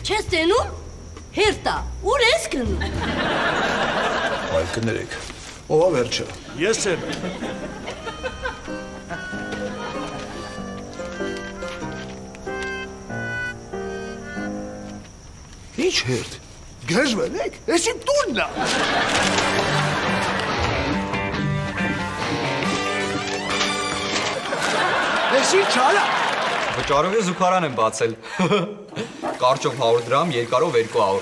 Չես տենում, հերտա, ուր ես գնում։ Այլ կներեք, ով է վերջը։ Ես եմ։ Ինչ հերթ, գժվելեք, ես իմ տունն է։ Ես ինչ արա։ Վճարով ես զուգարան եմ բացել։ Կարճով 100 դրամ, երկարով 200։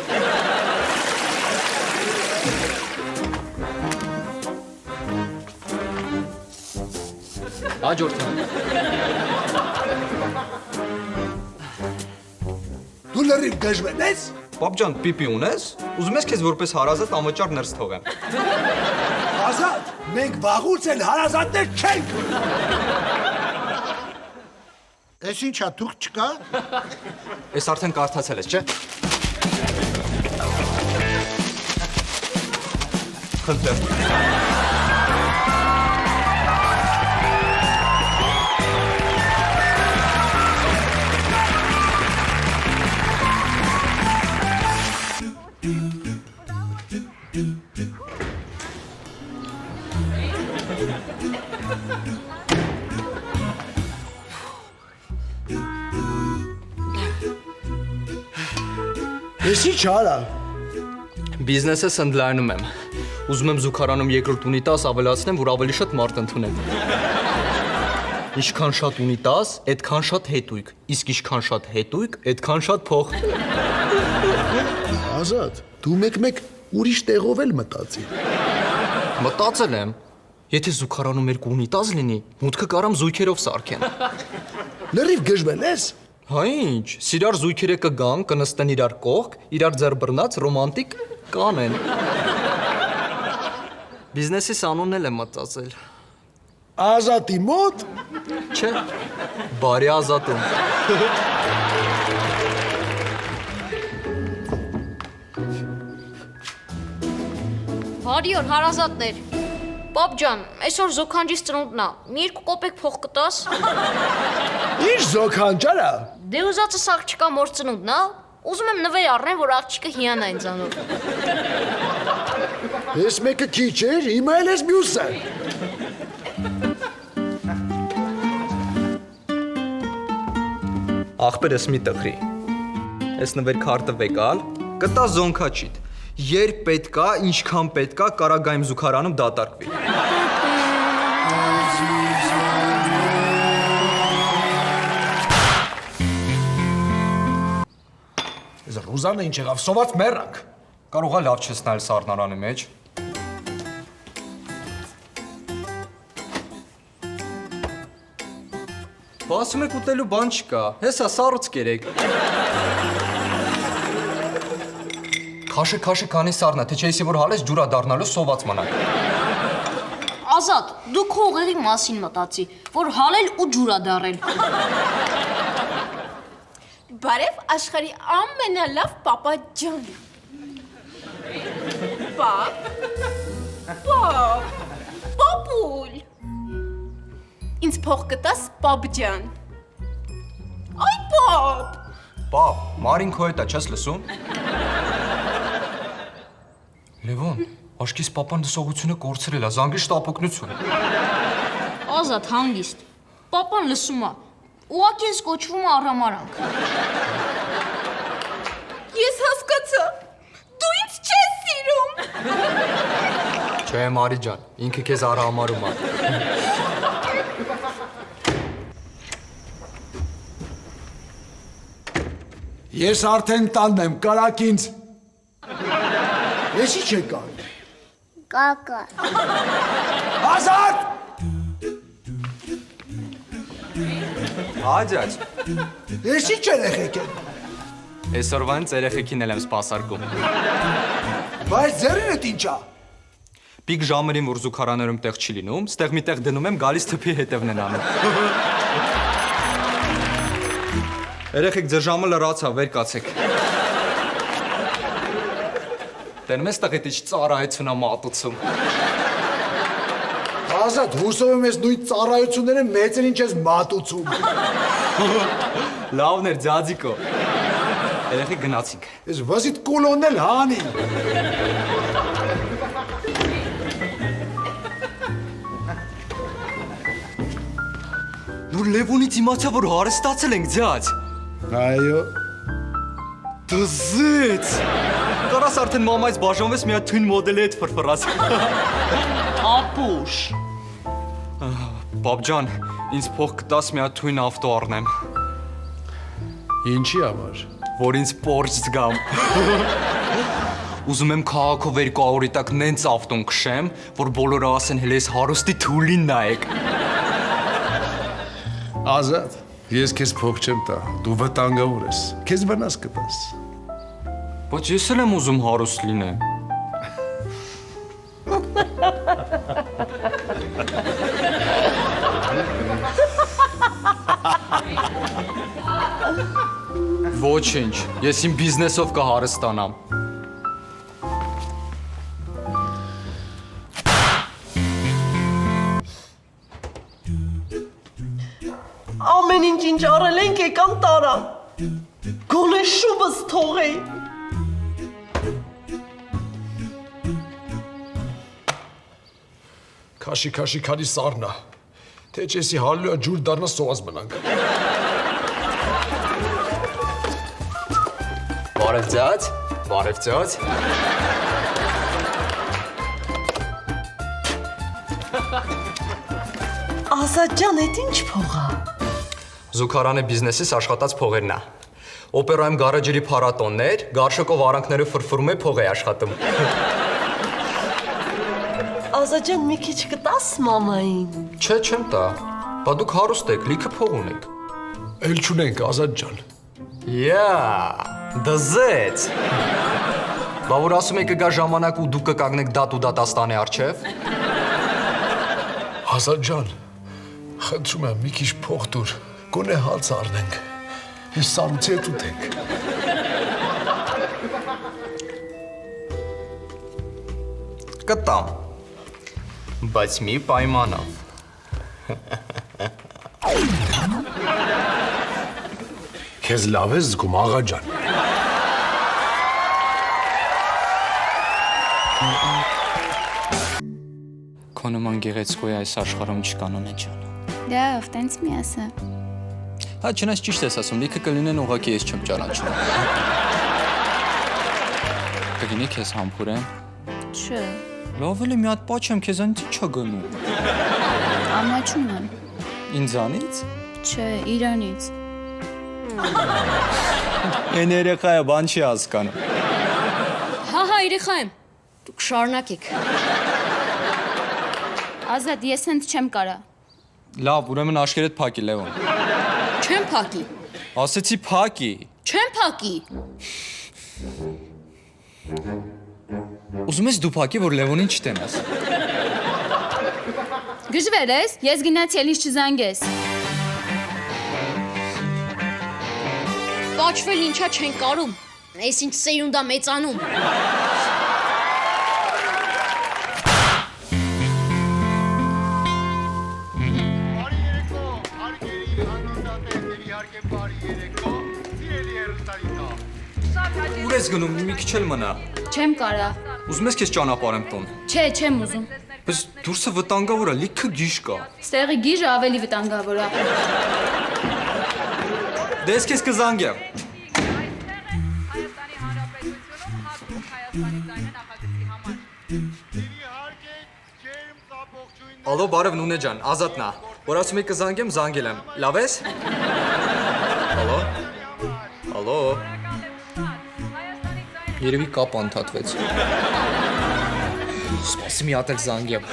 Հաջորդը։ Դու լրիվ գժվել ես։ Պապ ջան, պիպի ունես։ Ուզում ես քեզ որպես հարազատ անվճար ներս թողեմ։ Ազատ, մենք վաղուց էլ հարազատներ չենք։ Ես ինչա, թուղթ չկա։ Ես արդեն կարդացել ես, չէ՞։ Խնդրեմ։ Ես ինչ արա։ Բիզնեսը սնդլայնում եմ։ Ուզում եմ զուգարանում երկրորդ ունիտաս ավելացնեմ, որ ավելի շատ մարդ ընդունեմ։ Ինչքան շատ ունիտաս, այդքան շատ հետույք, իսկ ինչքան շատ հետույք, այդքան շատ փող։ Ազատ, դու մեկ-մեկ ուրիշ տեղով էլ մտածի։ Մտածել եմ, եթե զուգարանում երկու ունիտաս լինի, մուտքը կարամ զույգերով սարքեմ։ Լրիվ գժվել ես։ Հա ինչ, սիրար զույգերը կգան, կնստեն իրար կողք, իրար ձեռ բռնած ռոմանտիկ կանեն։ Բիզնեսիս անունն էլ եմ մտածել։ Ազատի մոտ։ Չէ, բարի ազատում։ Բարի օր, հարազատներ։ Պապ ջան, այսօր զոքանջիս ծնունդն է։ Մի 2 կոպեկ փող կտաս։ Ինչ զոքանջարա։ Դե ուզածս աղջիկա մոր ծնունդն է։ Ուզում եմ նվեր առնեմ, որ աղջիկը հիանա ինձանով։ Ես մեկը քիչ էր, հիմա էլ ես մյուսը։ Ախպերս մի տխրի։ Ես նվեր քարտը վեկալ, կտա զոնքաչիտ։ Երբ պետքա, ինչքան պետքա, կարագայմ զուգարանում դատարկվի։ Ես Ռուզանը ինչ եղավ, սոված մեռանք։ Կարողա լավ չես նայել սառնարանի մեջ։ Ասում եք ուտելու բան չկա, հեսա սառուց կերեք։ Քաշը քանի սառնա, թե չէ որ հալես ջուրա դառնալու սոված մնաք։ Ազատ, դու քո ուղեղի մասին մտածի, որ հալել ու ջուրա դառել։ Բարև աշխարհի ամենալավ պապա ջան։ Պապուլ։ Ինձ փող կտաս պապ ջան։ Այ պապ։ Պապ, Մարին քո հետ է, չես լսում։ Լևոն, աշկիս պապան դսողությունը կորցրել է, զանգի շտապօգնություն։ Ազատ, հանգիստ։ Պապան լսում է։ Ուղղակի ես կոչվում է առհամարանք։ Ես հասկացա։ Դու ինձ չես սիրում։ Չէ, Մարի ջան, ինքը քեզ առհամարում է։ Ես արդեն տանն եմ, կարակ ինձ։ Ես ինչ եկան։ Կակա։ Ազատ։ Աջաջ, Ես ինչ երեխեք են։ այսօրվանից երեխեքին էլ եմ սպասարկում։ Բայց ձերինդ ինչա։ Պիկ ժամերին, որ զուգարաներում տեղ չի լինում, ստեղ մի տեղ դնում եմ, գալիս թփի հետևն են անում։ Երեխեք, ձեր ժամը լրացավ, վեր կացեք։ Տենում ես տղետ ինչ ծառայություն է մատուցում։ Ազատ, հուսով եմ ես նույն ծառայությունները մեծերին չես մատուցում։ Լավն էր, ձաձիկո։ Երեխեք գնացինք։ Ես վազիտ կոլոնել հանի։ Նոր Լևոնից իմացա, որ հարստացել ենք ձյաց։ Այո։ Դզեց։ Կարաս արդեն մամայից բաժանվես մի հատ թույն մոդելի հետ ֆրֆռած։ Ապուշ։ Բաբ ջան, ինձ փող կտաս մի հատ թույն ավտո առնեմ, Ինչի համար։ որ ինձ Porsche զգամ։ Ուզում եմ քաղաքով 200-ի տակ նենց ավտոն քշեմ, որ բոլորը ասեն հենց հարուստի թուլին նայեք։ Ազատ, ես քեզ փող չեմ տա, դու վտանգավոր ես, քեզ վնաս կտաս։ Բայց ես էլ եմ ուզում հարուստ լինեմ։ Ոչինչ, ես իմ բիզնեսով կհարստանամ։ Ամեն ինչ արել ենք եկան տարան։ Գոնե շուբս թողեի։ Քաշի քանի սառնա։ Թե չեսի հալույա ջուր դառնա սոված մնանք։ Բարև ձյաց, բարև ձյաց։ Ազատ ջան, այդ ինչ փող է։ Զուգարանի բիզնեսից աշխատած փողերն է։ Օպերայում գարեջրի փառատոններ, գարշակով արանքները ֆրֆռում է փող է աշխատում։ Ազատ ջան, մի քիչ կտաս մամային։ Չէ, չեմ տա։ Բա դուք հարուստ եք, լիքը փող ունեք։ Էլ չունենք, Ազատ ջան։ Դզեց։ Բա որ ասում եք կգա ժամանակ ու դուք կկանգնեք դատ ու դատաստանի առջև։ Ազատ ջան, խնդրում եմ մի քիչ փող տուր, գոնե հաց առնենք։ Ես սառույցի հետ ուտենք։ Կտամ։ Բայց մի պայմանով։ Քեզ լավ ես զգում, աղա ջան։ Քո նման գեղեցկոյ այս աշխարհում չկան ունե ջան։ Լավ, տենց մի ասա։ Հա, չնայած ճիշտ ես ասում, լիքը կլինեն ուղղակի ես չեմ ճանաչում։ Կլինի քեզ համբուրեմ։ Չէ, Լավ էլի մի հատ պաչեմ քեզանից չա գնում։ ամաչում եմ։ Ինձանից։ Չէ, Իրանից։ Էն երեխայը բան չի հասկանում։ Հա, երեխա եմ։ Դուք շարունակեք։ Ազատ, ես հենց չեմ կարա։ Լավ, ուրեմն աշկերտ փակի Լևոն։ Չեմ փակի։ Ասեցի փակի։ Չեմ փակի։ Ուզում ես դու փակի, որ Լևոնին չտենաս։ Գժվեր ես, ես գնացի ելիս չզանգես։ Պաչվել ինչա չեն կարում։ Այս ինչ սերունդա մեծանում։ Բարի երեկո, հարգելի հանդիսատեսների իհարկե բարի երեկո, սիրելի հեռուստադիտող։ Ուր ես գնում, մի քիչ էլ մնա։ Չեմ կարա։ Ուզում ես քեզ ճանապարհեմ տուն։ Չէ, չեմ ուզում։ Բայց դուրսը վտանգավոր է, լիքը գիժ կա։ Ստեղի գիժը ավելի վտանգավոր է։ Դե ես քեզ կզանգեմ։ Հայաստանի Հանրապետությունում հատուկ Հայաստանի ձայնը նախագծի համար։ Իհարկե, ջերմ ծափողջույն Ալո, բարև Նունե ջան, Ազատն է։ Որ ասում եք կզանգեմ, զանգել եմ։ Լավ ես։ Ալո։ Ալո։ Երևի կապ անդատվեց։ Սպասի մի հատ էլ զանգեմ։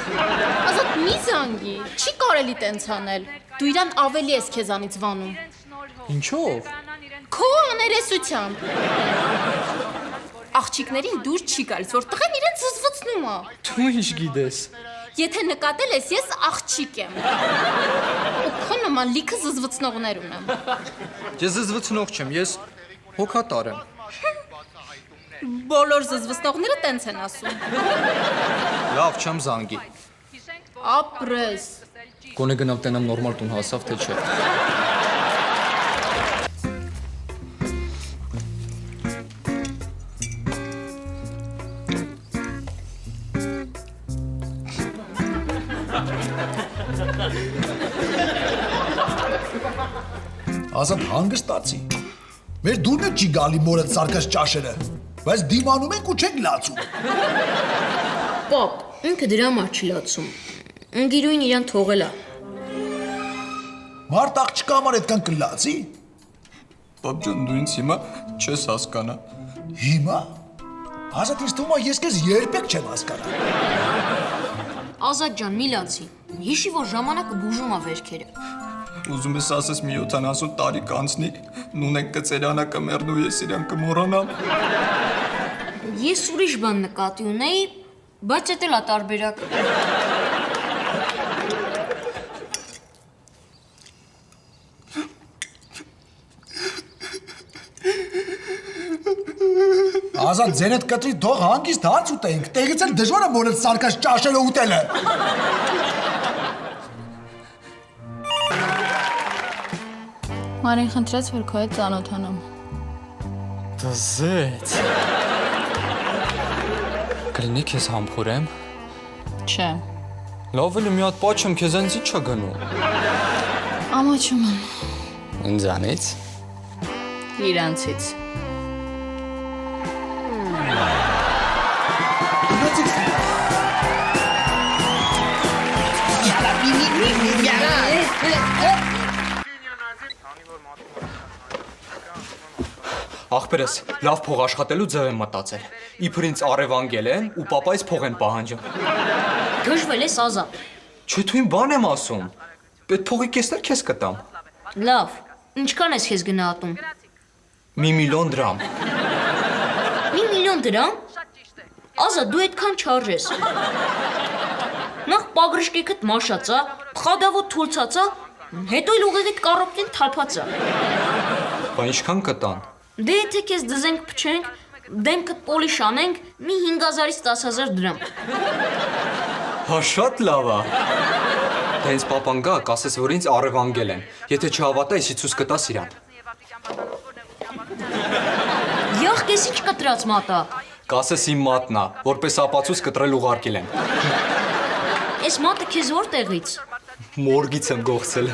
Ազատ մի զանգի։ Չի կարելի տենց անել։ Դու իրան ավելի ես քեզանից վանում։ Ինչով։ Քո աներեսությամբ։ Աղջիկներին դուր չի գալիս, որ տղեն իրեն զզվցնում է։ Դու ինչ գիտես։ Եթե նկատել ես, ես աղջիկ եմ։ Ու քո նման լիքը զզվցնողներ ունեմ։ Ես զզվցնող չեմ, ես հոգատար եմ։ Բոլոր զզվցնողները տենց են ասում։ Լավ, չեմ զանգի։ Ապրես։ Գոնե գնամ տենամ նորմալ տուն հասավ, թե չէ։ Ազատ հանգստացի։ Մեր դուրն չի գալի մորդ սարկած ճաշերը, բայց դիմանում ենք ու չենք լացում։ Պապ, ինքը դրա համար չի լացում։ Ընկերուին իրան թողել է։ Մարդ աղջկա համար այդքան կլացի։ Պապ ջան, դու ինձ հիմա չես հասկանա։ Հիմա։ Ազատ ինձ թվում է ես քեզ երբեք չեմ հասկանա։ Ազատ ջան, մի լացի։ Հիշի, որ ժամանակը բուժում է վերքերը։ Ուզում ես ասես մի 70 տարի կանցնի, նունենք կծերանա կմեռնու ես իրան կմոռանամ։ Ես ուրիշ բան նկատի ունեի, բայց դա էլ է տարբերակ։ Ազատ ձենդ կտրի թող հանգիստ հաց ուտենք, տեղից էլ դժվար է մորդ սարկած ճաշերը ուտելը։ Մարին խնդրեց, որ քո հետ ծանոթանամ։ Դզեց։ Կլինի քեզ համբուրեմ։ Չէ, Լավ էլի մի հատ պաչեմ քեզ ինձ ի՞նչ է գնում։ ամաչում եմ։ Ինձանից։ Իրանցից։ Ախպերս, լավ փող աշխատելու ձև եմ մտածել։ Իբր ինձ առևանգել են ու պապայից փող են պահանջում։ Գժվել ես Ազատ։ Չէ, դու իմ բան եմ ասում։ Այդ փողի կեսներ քեզ կտամ։ Լավ, ինչքան ես քեզ գնահատում։ 1 միլիոն դրամ։ 1 միլիոն դրամ։ Ազատ, դու այդքան չարժես։ Նախ պագրիշկիքդ մաշած է, փխադավոտ թուլցած է, հետո էլ ուղեղիդ կառոպկին թափած է։ Բա ինչքան կտան։ Դե եթե քեզ դզենք փչենք, դեմքդ պոլիշ անենք, մի 5000-ից 10000 դրամ։ Հա շատ լավ է։ Դա ինձ պապան գա, կասես, որ ինձ առևանգել են։ Եթե չհավատա, ես ցույց կտաս իրան։ Յախ, քեզ ինչ կտրած մատա։ Կասես իմ մատնա, որպես ապացույց կտրել ուղարկել են։ Այս մատը քեզ որտեղից։ Մորգից եմ գողցել։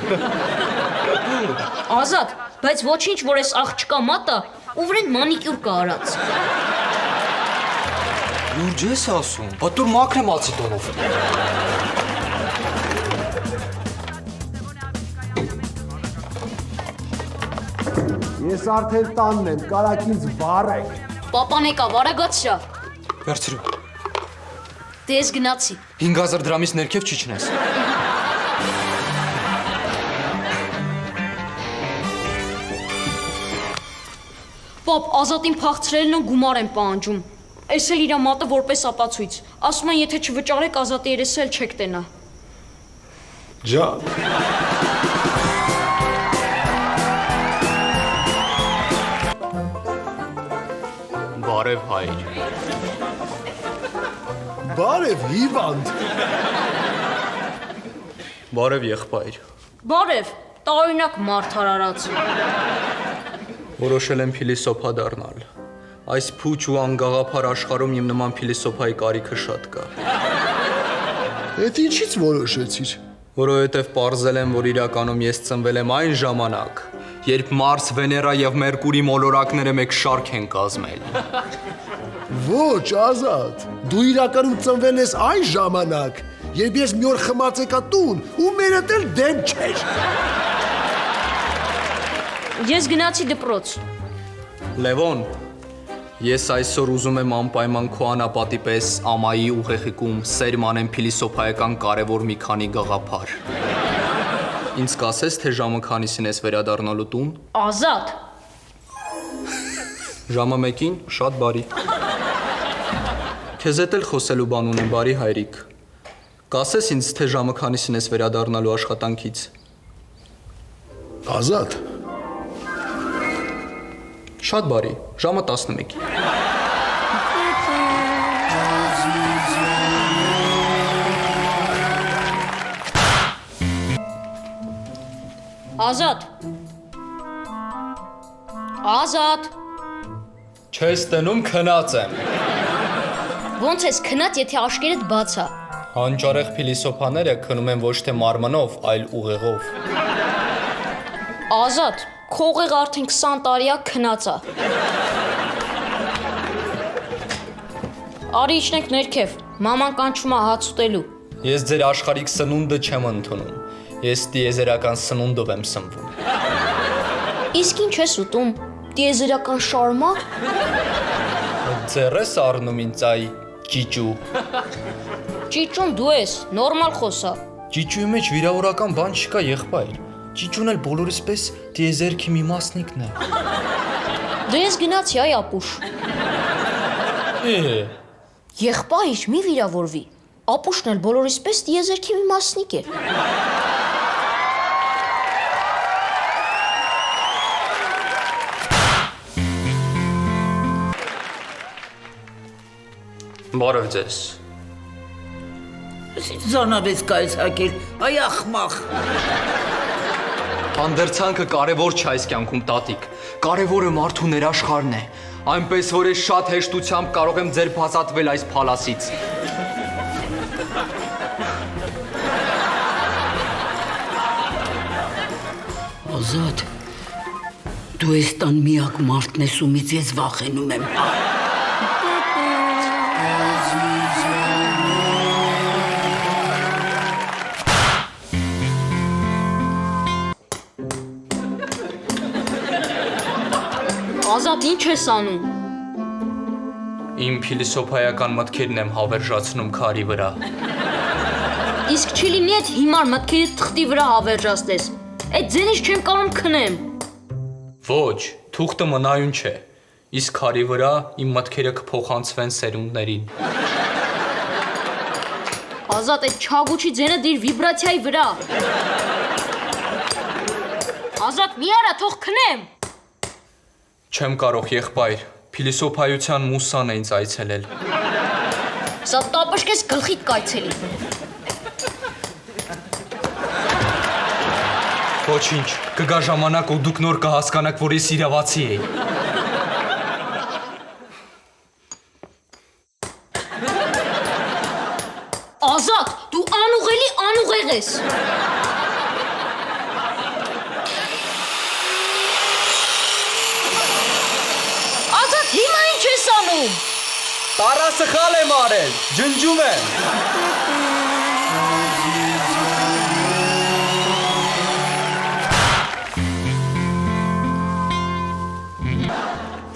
Ազատ, բայց ոչինչ, որ այս աղջկա մատը ուվրեն մանիկյուր կա արած։ Լուրջ ես ասում, բա դու մաքրեմ ացետոնով։ Ես արդեն տանն եմ, կարաք ինձ վառեք։ Պապան եկա, վարագացրա։ Վերցրու։ Դե ես գնացի։ 5000 դրամից ներքև չիջնես։ Պապ, Ազատին փախցրելն ու գումար են պահանջում։ Էս էլ իրա մատը որպես ապացույց։ Ասում են, եթե չվճարեք, Ազատի երեսը էլ չեք տենա։ Ջան։ Բարև հայր։ Բարև հիվանդ։ Բարև եղբայր։ Բարև, տարօրինակ մարդ արարած։ Որոշել եմ փիլիսոփա դառնալ։ Այս փուչ ու անգաղափար աշխարհում իմ նման փիլիսոփայի կարիքը շատ կա։ Էդ ինչից որոշեցիր։ Որովհետև պարզել եմ, որ իրականում ես ծնվել եմ այն ժամանակ, երբ Մարս, Վեներա եւ Մերկուրի մոլորակները մեկ շարք են կազմել։ Ոչ, Ազատ, դու իրականում ծնվել ես այն ժամանակ, երբ ես մի օր խմած եկա տուն ու մերդ էլ դեմ չէր։ Ես գնացի դպրոց։ Լևոն, ես այսօր ուզում եմ անպայման քո անապատի պես ամայի ուղեղիկում սերմանեմ փիլիսոփայական կարևոր մի քանի գաղափար։ Ինձ կասես, թե ժամը քանիսին ես վերադառնալու տուն։ Ազատ։ Ժամը 1-ին, շատ բարի։ Քեզ հետ էլ խոսելու բան ունեմ, բարի հայրիկ։ Կասես ինձ, թե ժամը քանիսին ես վերադառնալու աշխատանքից։ Ազատ։ Շատ բարի, ժամը 11։ Ազատ։ Ազատ։ Չես տնում, քնած եմ։ Ոնց ես քնած, եթե աշկերտ բաց է։ Հանճարեղ փիլիսոփաները քնում են ոչ թե մարմնով, այլ ուղեղով։ Ազատ, Քո ուղեղը արդեն 20 տարի է քնած է։ Արի իջնենք ներքև, մաման կանչում է հաց ուտելու։ Ես ձեր աշխարհիկ սնունդը չեմ ընդունում։ Ես տիեզերական սնունդով եմ սնվում։ Իսկ ինչ ես ուտում։ Տիեզերական շարմա։ Ձեռես առնում ինձ այ ճիճու։ Ճիճուն դու ես, նորմալ խոսա։ Ճիճուի մեջ վիրավորական բան չկա, եղբայր։ Ճիճուն էլ բոլորիս պես տիեզերքի մի մասնիկն է։ Դե ես գնացի այ ապուշ։ Եղբայր, մի վիրավորվի։ Ապուշն էլ բոլորիս պես տիեզերքի մի մասնիկ է։ Բարև ձեզ։ Զանավես կայս հակել, այ ախմախ։ Հանդերձանքը կարևոր չէ այս կյանքում, տատիկ։ Կարևորը մարդու ներաշխարհն է։ Այնպես որ ես շատ հեշտությամբ կարող եմ ձեր բացատվել այս փալասից։ Ազատ, դու ես տան միակ մարդն ես, ումից ես վախենում եմ։ Ազատ, ինչ ես անում։ Իմ փիլիսոփայական մտքերն եմ հավերժացնում քարի վրա։ Իսկ չի լինի այդ հիմար մտքերից թղթի վրա հավերժացնես։ Այդ ձենից չեմ կարող քնեմ։ Ոչ, թուղթը մնայուն չէ։ Իսկ քարի վրա իմ մտքերը կփոխանցվեն սերունդներին։ Ազատ, այդ չագուչի ձենը դիր վիբրացիայի վրա։ Ազատ, մի արա, թող քնեմ։ Չեմ կարող, եղբայր, փիլիսոփայության մուսան է ինձ այցելել։ Սա տապշկես գլխիդ կայցելի։ Ոչինչ, կգա ժամանակ ու դուք նոր կհասկանաք, որ ես իրավացի էի։ Ազատ, դու անուղելի անուղեղ ես։ Ազատ, հիմա ինչ ես անում։ Տարասը խալ եմ արել, ջնջում եմ։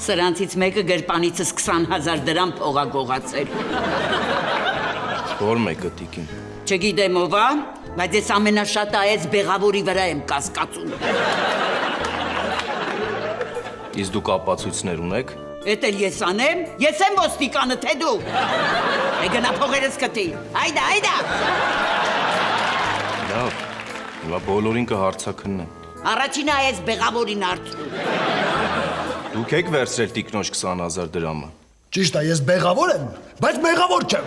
Սրանցից մեկը գրպանիցս 20,000 դրամ փող ա գողացել։ Որ մեկը տիկին։ Չգիտեմ ով ա, բայց ես ամենաշատը այս բեղավորի վրա եմ կասկածում։ Իսկ դուք ապացույցներ ունեք։ Էդ էլ ես անեմ, ես եմ ոստիկանը, թե դու։ Է գնա փողերս կտի, հայդա, հայդա։ Լավ, հիմա բոլորին կհարցաքննեն։ Առաջինը այս բեղավորին արդյուն։ Դուք եք վերցրել տիկնոջ 20,000 դրամը։ Ճիշտ է, ես բեղավոր եմ, բայց մեղավոր չեմ։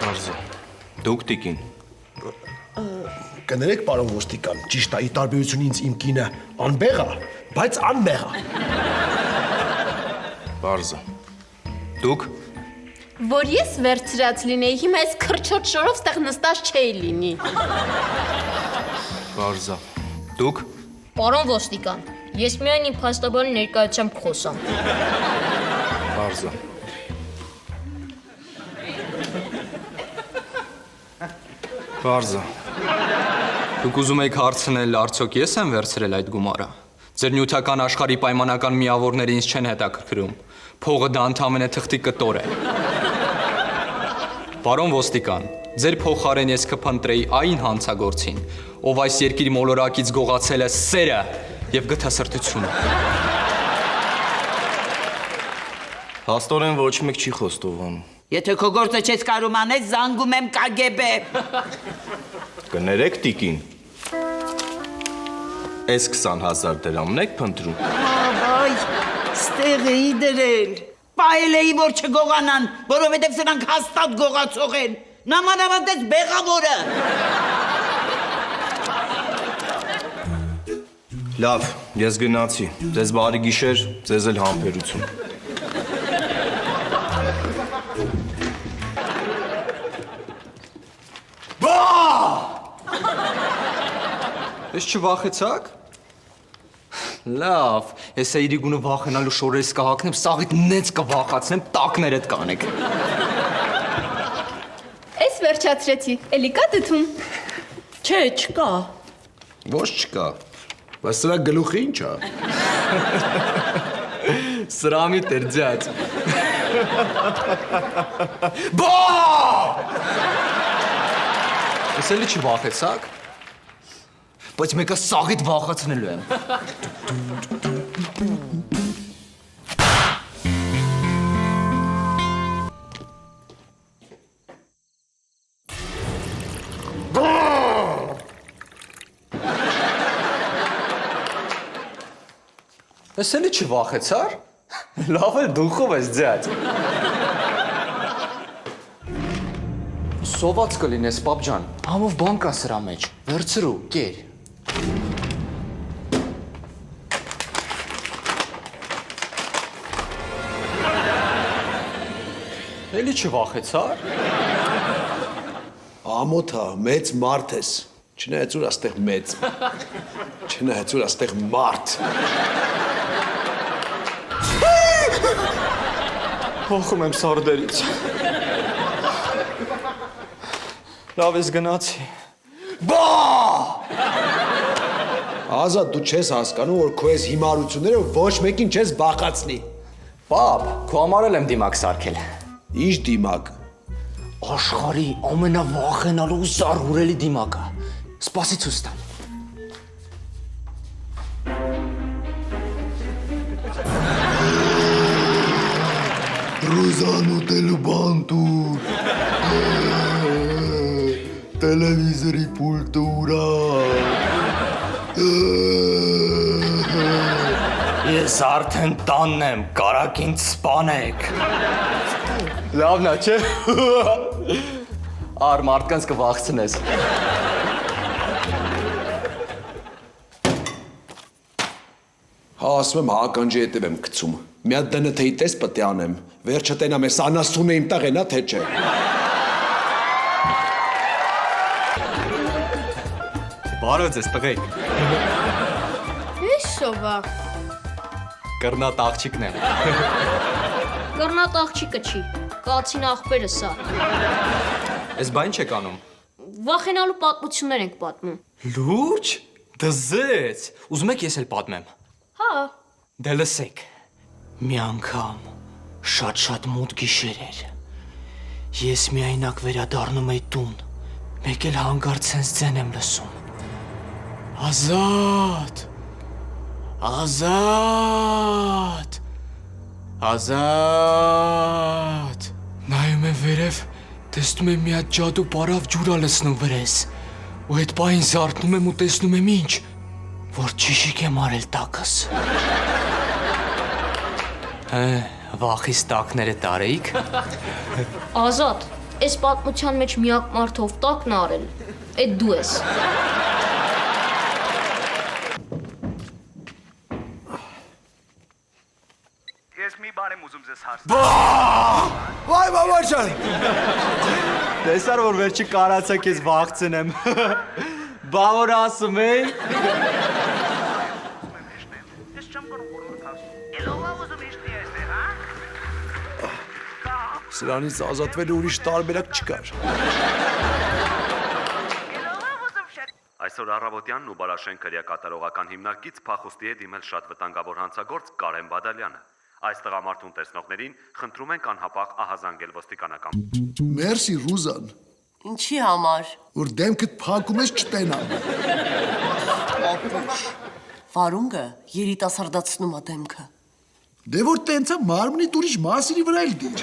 Արզա, դուք տիկին։ Կներեք, պարոն ոստիկան, ճիշտ է, ի տարբերություն ինձ իմ կինը անբեղ է, բայց անմեղ է։ Բարզա, դուք։ Որ ես վերցրած լինեի, հիմա այս քրչոտ շորով ստեղ նստած չէի լինի։ Բարզա, դուք։ Պարոն ոստիկան, ես միայն իմ փաստաբանի ներկայությամբ խոսամ։ Բարզա։ Բարզա։ Դուք ուզում եք հարցնել, արդյոք ես եմ վերցրել այդ գումարը։ Ձեր նյութական աշխարհի պայմանական միավորները ինձ չեն հետաքրքրում։ Փողը դա ընդամենը թղթի կտոր է։ Պարոն ոստիկան, ձեր փոխարեն ես կփնտրեի այն հանցագործին, ով այս երկրի մոլորակից գողացել է սերը եւ գթասրտությունը։ Հաստորեն ոչ մեկ չի խոստովանում։ Եթե քո գործը չես կարող անես, զանգում եմ KGB։ Կներեք տիկին։ Այս 20,000 դրամն եք փնտրում։ Այ, ստեղ էի դրել։ Պահել էի, որ չգողանան, որովհետև սրանք հաստատ գողացող են։ Նամանավանդ ես բեղավորը։ Լավ, ես գնացի։ Ձեզ բարի գիշեր, ձեզ էլ համբերություն։ Ես չվախեցաք։ Լավ, ես էիրի գունը վախենալու շորերս կհակնեմ, սաղիդ նենց կվախացնեմ, տակներդ կանեք։ Էս վերջացրեցի, էլի կա դդում։ Չէ, չկա։ Ոչ չկա։ Բայց սրա գլուխը ինչ է։ Սրամի տեր ձյաց։ Բա! Ես էլի չվախեցաք, բայց մեկը սաղիդ վախացնելու եմ։ Ես էլի չվախեցար։ Լավ էլ դուխով ես ձյաց։ Սոված կլինես, պապ ջան, համով բան կա սրա մեջ, վերցրու, կեր։ Էլի չվախեցար։ Ամոթա, մեծ մարդ ես։ Չնայած որ աստեղ մեծ։ Չնայած որ աստեղ մարդ։ Հոխում եմ սարդերից։ Լավ ես գնացի։ Բա! Ազատ, դու չես հասկանում, որ քո այս հիմարությունները ոչ մեկին չես բախացնի։ Պապ, քո համար էլ եմ դիմակ սարքել։ Ինչ դիմակ։ Աշխարհի ամենավախենալու ու զարհուրելի դիմակը։ Սպասի ցույց տամ։ Ռուզան ուտելու բան տուր։ Տելևիզորի պուլտը ուրա։ Ես արդեն տանն եմ, կարակ ինձ սպանեք։ Լավն է, չէ։ Ար մարդկանց կվախցնես։ Հա, ասում եմ ականջի հետև եմ գցում։ Մի հատ դնը թեի տես պտի անեմ։ Վերջը տենամ ես անասուն է իմ տեղ ենա, թե չէ։ Բարոց ես տղեկ։ Ես սովա։ Կռնատ աղջիկն եմ։ Կռնատ աղջիկը չի, կացին աղբերը սա։ Ես բայն չեք անում։ Վախենալու պատմություններ ենք պատմում։ Լուրջ, դզեց։ Ուզում եք ես էլ պատմեմ։ Հա։ Դե լսեք։ Մի անգամ շատ մութ գիշեր էր։ Ես միայնակ վերադառնում էի տուն։ Մեկ էլ հանգարց սենց ձեն եմ լսում։ Ազատ։ Ազատ։ Ազատ։ Նայում եմ վերև, տեսնում եմ մի հատ ջադու պարավ ջուր ա լցնում վրես։ Ու այդ պահին զարթնում եմ ու տեսնում եմ ինչ, որ ճիշիկ եմ արել տակս։ Վախից տակները տարեիք։ Ազատ, այս պատմության մեջ միակ մարդով տակն արել, այդ դու ես։ Ես մի բան եմ ուզում ձեզ հարց։ Վայ, բաբաչան։ Տեսար, որ վերջի կարացակ ես վաղցնեմ։ Բա որ ասում էի։ Ես չեմ կարող բոլորը հասնում։ Ելովա ուզում իշտի այստեղ, հա։ Սրանից ազատվելու ուրիշ տարբերակ չկար։ Այսօր առավոտյանն ու Բարաշեն քրեակատարողական հիմնարկից փախուստի է դիմել շատ վտանգավոր հանցագործ Կարեն Բադալյանը։ Այս տղամարդուն տեսնողներին խնդրում ենք անհապաղ ահազանգել ոստիկանական։ Մերսի Ռուզան, Ինչի համար։ որ դեմքդ փակում ես չտենամ։ Վարունգը երիտասարդացնում է դեմքը։ Դե որ տենց է մարմնի ուրիշ մասերի վրա էլ դիջ։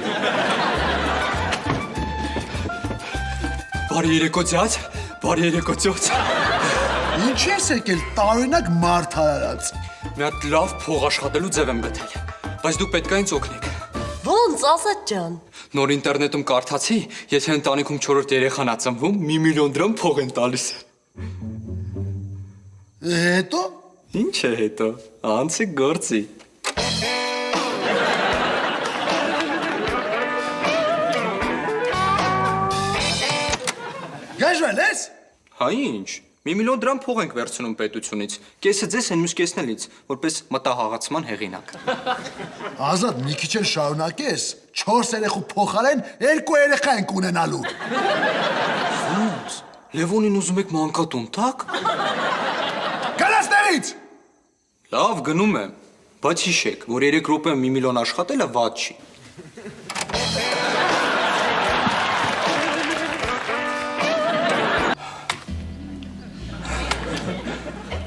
Բարի երեկո ձյաց, բարի երեկո ծյոց։ Ինչ ես եկել տարօրինակ մարդ հարարած։ Մի հատ լավ փող աշխատելու ձև եմ գտել, բայց դուք պետք է ինձ օգնեք։ Ոնց, Ազատ ջան։ Նոր ինտերնետում կարդացի, եթե ընտանիքում 4-րդ երեխան ա ծնվում, 1 միլիոն դրամ փող են տալիս։ Հետո։ Ինչ է հետո, անցի գործի։ Գաժվել ես։ Հա ինչ, 1 միլիոն դրամ փող ենք վերցնում պետությունից։ Կեսը ձեզ են, մյուս կեսն էլից, որպես մտահաղացման հեղինակ։ Ազատ, մի քիչ էլ շարունակես, 4 երեխու փոխարեն 2 երեխա ենք ունենալու։ Ոնց։ Լևոնին ուզում եք մանկատուն տակ։ Գնաս ներից։ Լավ, գնում եմ, բայց հիշեք, որ 3 րոպե 1 միլիոն աշխատելը վատ չի։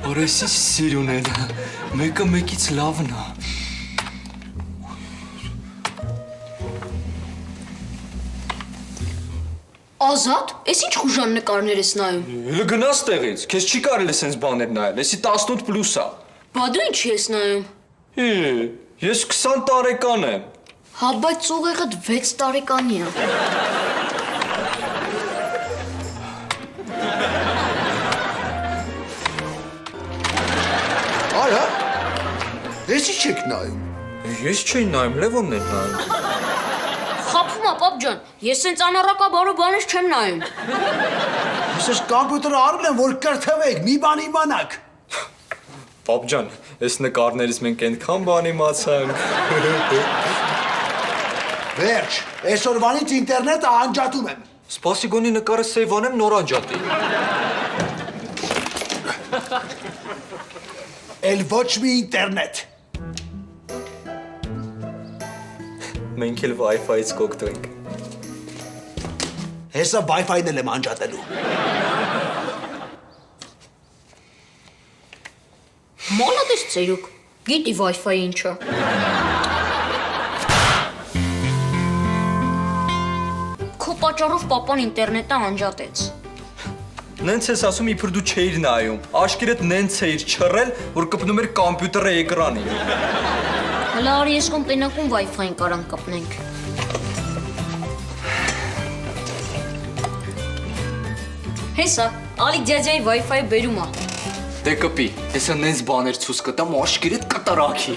Որեսի սիրունել, մեկը մեկից լավն է։ Ազատ, ես ինչ խուժան նկարներ ես նայում։ Հələ գնաս տեղից, քեզ չի կարելի սենց բաներ նայել, էսի 18 պլյուս է։ Բա դու ինչ ես նայում։ Ես 20 տարեկան եմ։ Հա, բայց ուղեղդ 6 տարեկանի է։ Արա, ես ինչ եք նայում։ Ես չէի նայում, Լևոնն էր նայում։ Խափում է, պապ ջան, ես սենց անառակաբարո բաներ չեմ նայում։ Ես ես կամպյուտերը առել եմ, որ կրթվեք, մի բան իմանաք։ Պապ ջան, այս նկարներից մենք այնքան բան իմացանք։ Վերջ, այսօրվանից ինտերնետը անջատում եմ։ Սպասի գոնի նկարը սեյվ անեմ, նոր անջատի։ Էլ ոչ մի ինտերնետ։ Մենք էլ Wi-Fi-ից կօգտվենք։ Հեսա Wi-Fi-ն էլ եմ անջատելու։ Մոլադես ծերուկ, գիտի Wi-Fi ինչը։ Քո պատճառով պապան ինտերնետը անջատեց։ Նենց ես ասում, իբր դու չէիր նայում, աշկերտ նենց էիր չռել, որ կպնում էր կամպյուտերը էկրանին։ Հələ արի ես կոմ տենակում Wi-Fi-ին կարան կպնենք։ Հեսա, Ալիկ ջաջայի Wi-Fi բերում է։ Դե կպի, հեսա նենց բաներ ցույց կտամ, աշկերտ կտարակի։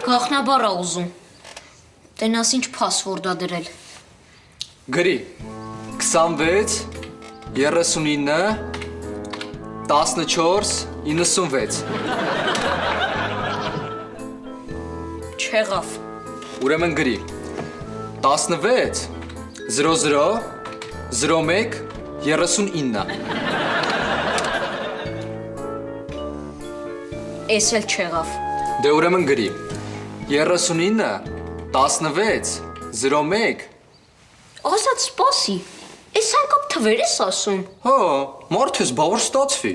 Գախնաբար է ուզում։ Տենաս ինչ փասվորդ է դրել։ Գրի, 26, 39, 14, 96։ Չեղավ։ Ուրեմն գրի, 16, 00, 01, 39։ Էս էլ չեղավ։ Դե ուրեմն գրի, 39, 16, 01։ Ազատ սպասի, էս անգամ թվեր ես ասում։ Հա, մարդ ես, բա որ ստացվի։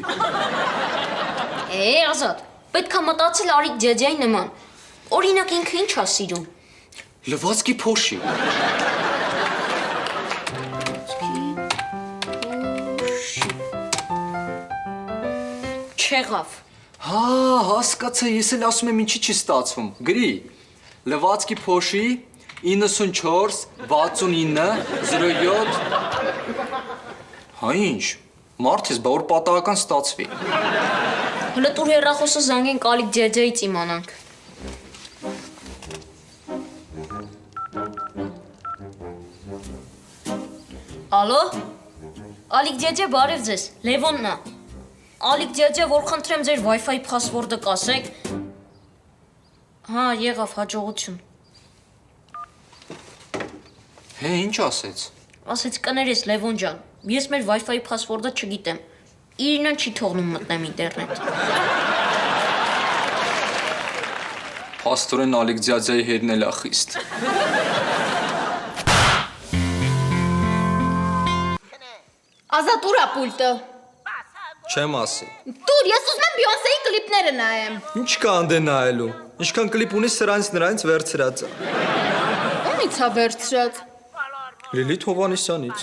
Ազատ, պետք է մտածել Արիկ ջաջայի նման։ Օրինակ ինքը ինչ է սիրում։ Լվացքի փոշի։ Չեղավ։ Հա, հասկացա, ես էլ ասում եմ ինչի չի ստացվում։ Գրի, լվացքի փոշի 94 69 07։ Հա ինչ, մարդ ես, բա որ պատահական ստացվի։ Հələ տուր հեռախոսը զանգենք Ալիկ ջաջայից իմանանք։ Ալո։ Ալիկ ջաջա, բարև ձեզ, Լևոնն է։ Ալիկ ջաջա, որ խնդրեմ ձեր Wi-Fi փասվորդը կասեք։ Հա, եղավ, հաջողություն։ Հե, ինչ ասեց։ Ասեց կներես Լևոն ջան, ես մեր Wi-Fi փասվորդը չգիտեմ։ Իրինան չի թողնում մտնեմ ինտերնետ։ Փաստորեն Ալիկ ջաջայի հերն էլ է խիստ։ Ազատ ուր է պուլտը։ Չեմ ասի։ Տուր, ես ուզում եմ Բյոնսեի կլիպները նայեմ։ Ինչ կա անդե նայելու։ Ինչքան կլիպ ունի սրանից նրանից վերցրած է։ Ումից է վերցրած։ Լիլիթ Հովանեսյանից։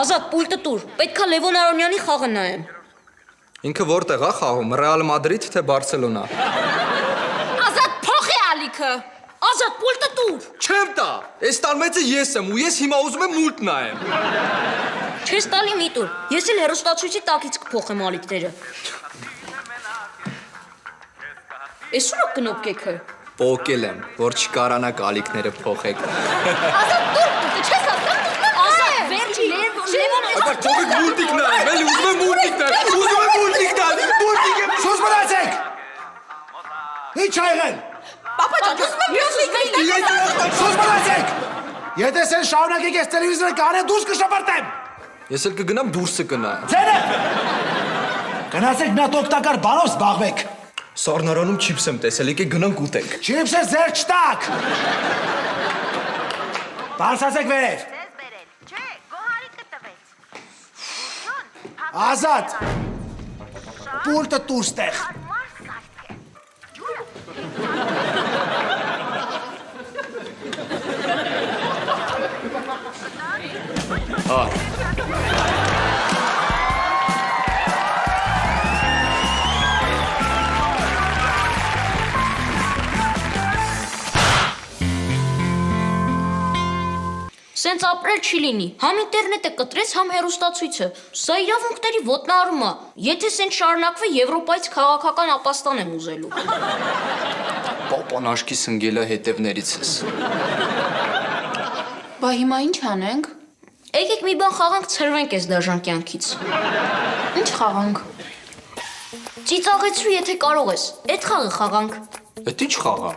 Ազատ պուլտը տուր, պետքա Լևոն Արոնյանի խաղը նայեմ։ Ինքը որտեղ է խաղում, Ռեալ Մադրիդ թե Բարսելոնա։ Ազատ փոխ է ալիքը։ Ազատ պուլտը տուր։ Չեմ տա, այս տան մեծը ես եմ ու ես հիմա ուզում եմ մուլտ նայեմ։ Չես տալի մի տուր, ես էլ հեռուստացույցի տակից կփոխեմ ալիքները։ Էս ուր է կնոպկեքը։ Պոկել եմ, որ չկարանաք ալիքները փոխեք։ Ազատ տուր, չես ասում, Ազատ, վերջի, Լևոն, Ինչ ա եղել։ Պապա ջան, ուզում եմ մյուսի Սոսմալացեք։ Եթե սեն շարունակեք ես տելևիզորը կանեմ դուրս կշպրտեմ։ Ես էլ կգնամ դուրսը կնայեմ։ Ձենը։ Գնացեք նա օգտակար բանով զբաղվեք։ Սառնարանում չիփս եմ տեսել, եկեք գնանք ուտենք։ Չիփսը ձեր չտակ։ Բարձացեք վերև։ Ձեզ բերել։ Չէ, գոհարի կտվեց։ Ազատ։ Պուլտը տուրստեղ։ Հարմար սարք է։ Ջուրը։ Սենց ապրել չի լինի, համ ինտերնետը կտրեց, համ հեռուստացույցը, սա իրավունքների ոտնահարում է, եթե սենց շարունակվի Եվրոպայից քաղաքական ապաստան եմ ուզելու։ Պապան աշկի սնգելա հետևներից ես։ Բա հիմա ինչ անենք։ Եկեք մի բան խաղանք ցրվենք այս դաժան կյանքից։ Ինչ խաղանք։ Ծիծաղեցրու եթե կարող ես, այդ խաղը խաղանք։ Էդ ինչ խաղ է։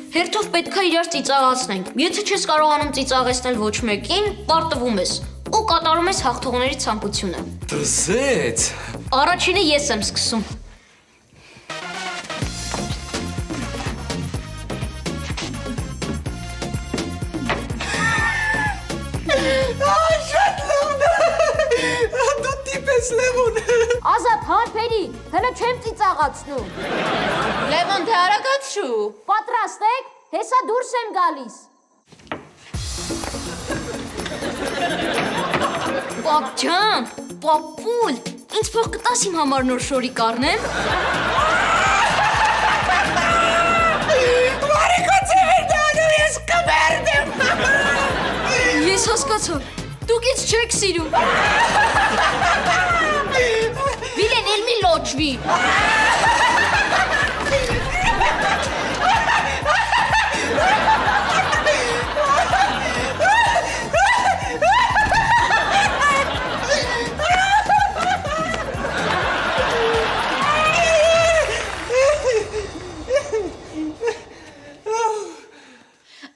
Հերթով պետք է իրար ծիծաղացնենք։ Եթե չես կարողանում ծիծաղեցնել ոչ մեկին, պարտվում ես ու կատարում ես հաղթողների ցանկությունը։ Դզեց։ Առաջինը ես եմ սկսում։ Դու տիպես Լևոն։ Ազատ հարբերի, հələ չեմ ծիծաղացնում։ Լևոն, դե արագացրու։ Պատրաստ եք, հեսա դուրս եմ գալիս։ Պապ ջան, պապուլ, ինձ փող կտաս իմ համար նոր շորիկ առնեմ։ Մարիկոցը վերդանում ես կմերդեմ։ Ես հասկացա, դուք ինձ չեք սիրում։ Վիլեն էլ մի լոչվի։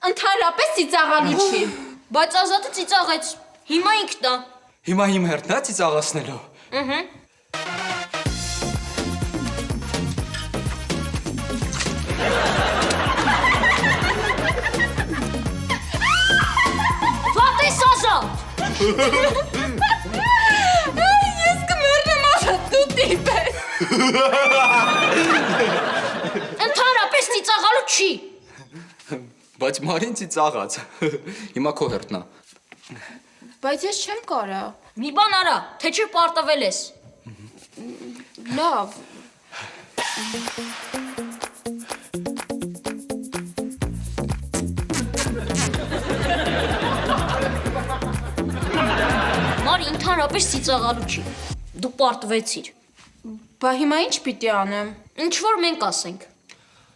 Ընդհանրապես ծիծաղալու չի։ Բայց Ազատը ծիծաղեց, հիմա ինքն է։ Հիմա իմ հերթն է ծիծաղացնելու։ Վատես Ազատ։ Ես կմերնեմ Ազատ, դու տիպ ես։ Ընդհանրապես ծիծաղալու չի։ Բայց Մարին ծիծաղաց։ Հիմա քո հերթն է։ Բայց ես չեմ կարող։ Մի բան արա, թե չէ պարտվել ես։ Լավ։ Մարի ընդհանրապես ծիծաղալու չի։ Դու պարտվեցիր։ Բա հիմա ինչ պիտի անեմ։ Ինչ որ մենք ասենք։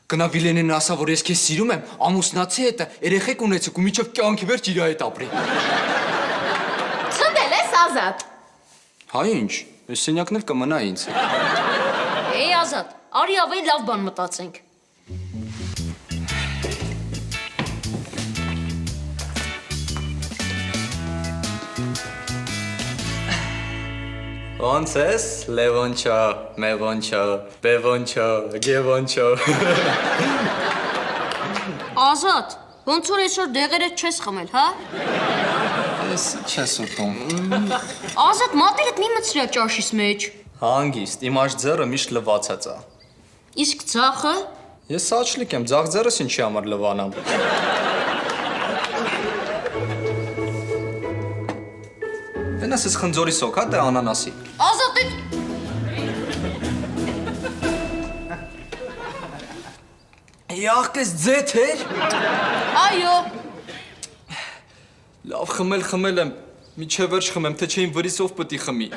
Գնա Վիլենին ասա, որ ես քեզ սիրում եմ, ամուսնացի հետը երեխեք ունեցեք ու միջև կյանքի վերջ իր հետ ապրի։ Ցնդել ես Ազատ։ Հա ինչ, այս սենյակն էլ կմնա ինձ։ Էй Ազատ, արի ավելի լավ բան մտածենք։ Ոնց ես, Լևոնչո, Մևոնչո, Բևոնչո, Գևոնչո։ Ազատ, ոնց որ այսօր դեղերդ չես խմել, հա? Ես չես ուտում։ Ազատ, մատերդ մի մցրիա ճաշիս մեջ։ Հանգիստ, իմ աջ ձեռը միշտ լվացած է։ Իսկ ծախը։ Ես սաչլիկ եմ, ձախ ձեռս ինչի համար լվանամ։ Դենաս ես խնձորի սոկ, հա, դե անանասի։ Ազատ էդ։ Յախկես ձեթ էր։ Այո։ Լավ խմել եմ, միջև վերջ խմեմ, թե չէ իմ վրիսով պտի խմի։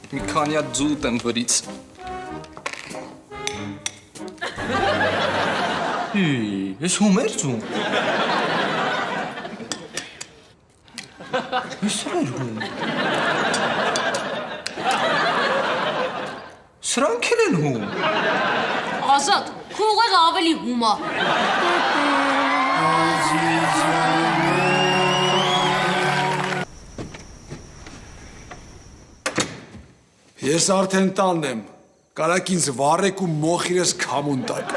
Մի քանի հատ ձուտ եմ վրից։ Ես հումերձում։ Ես հերգում։ Սրանք էլ են հում։ Ազատ, քո ուղեղը ավելի հում է։ Ես արդեն տանն եմ։ Կարակ ինձ վառեք ու մոխիրես քամուն տակ։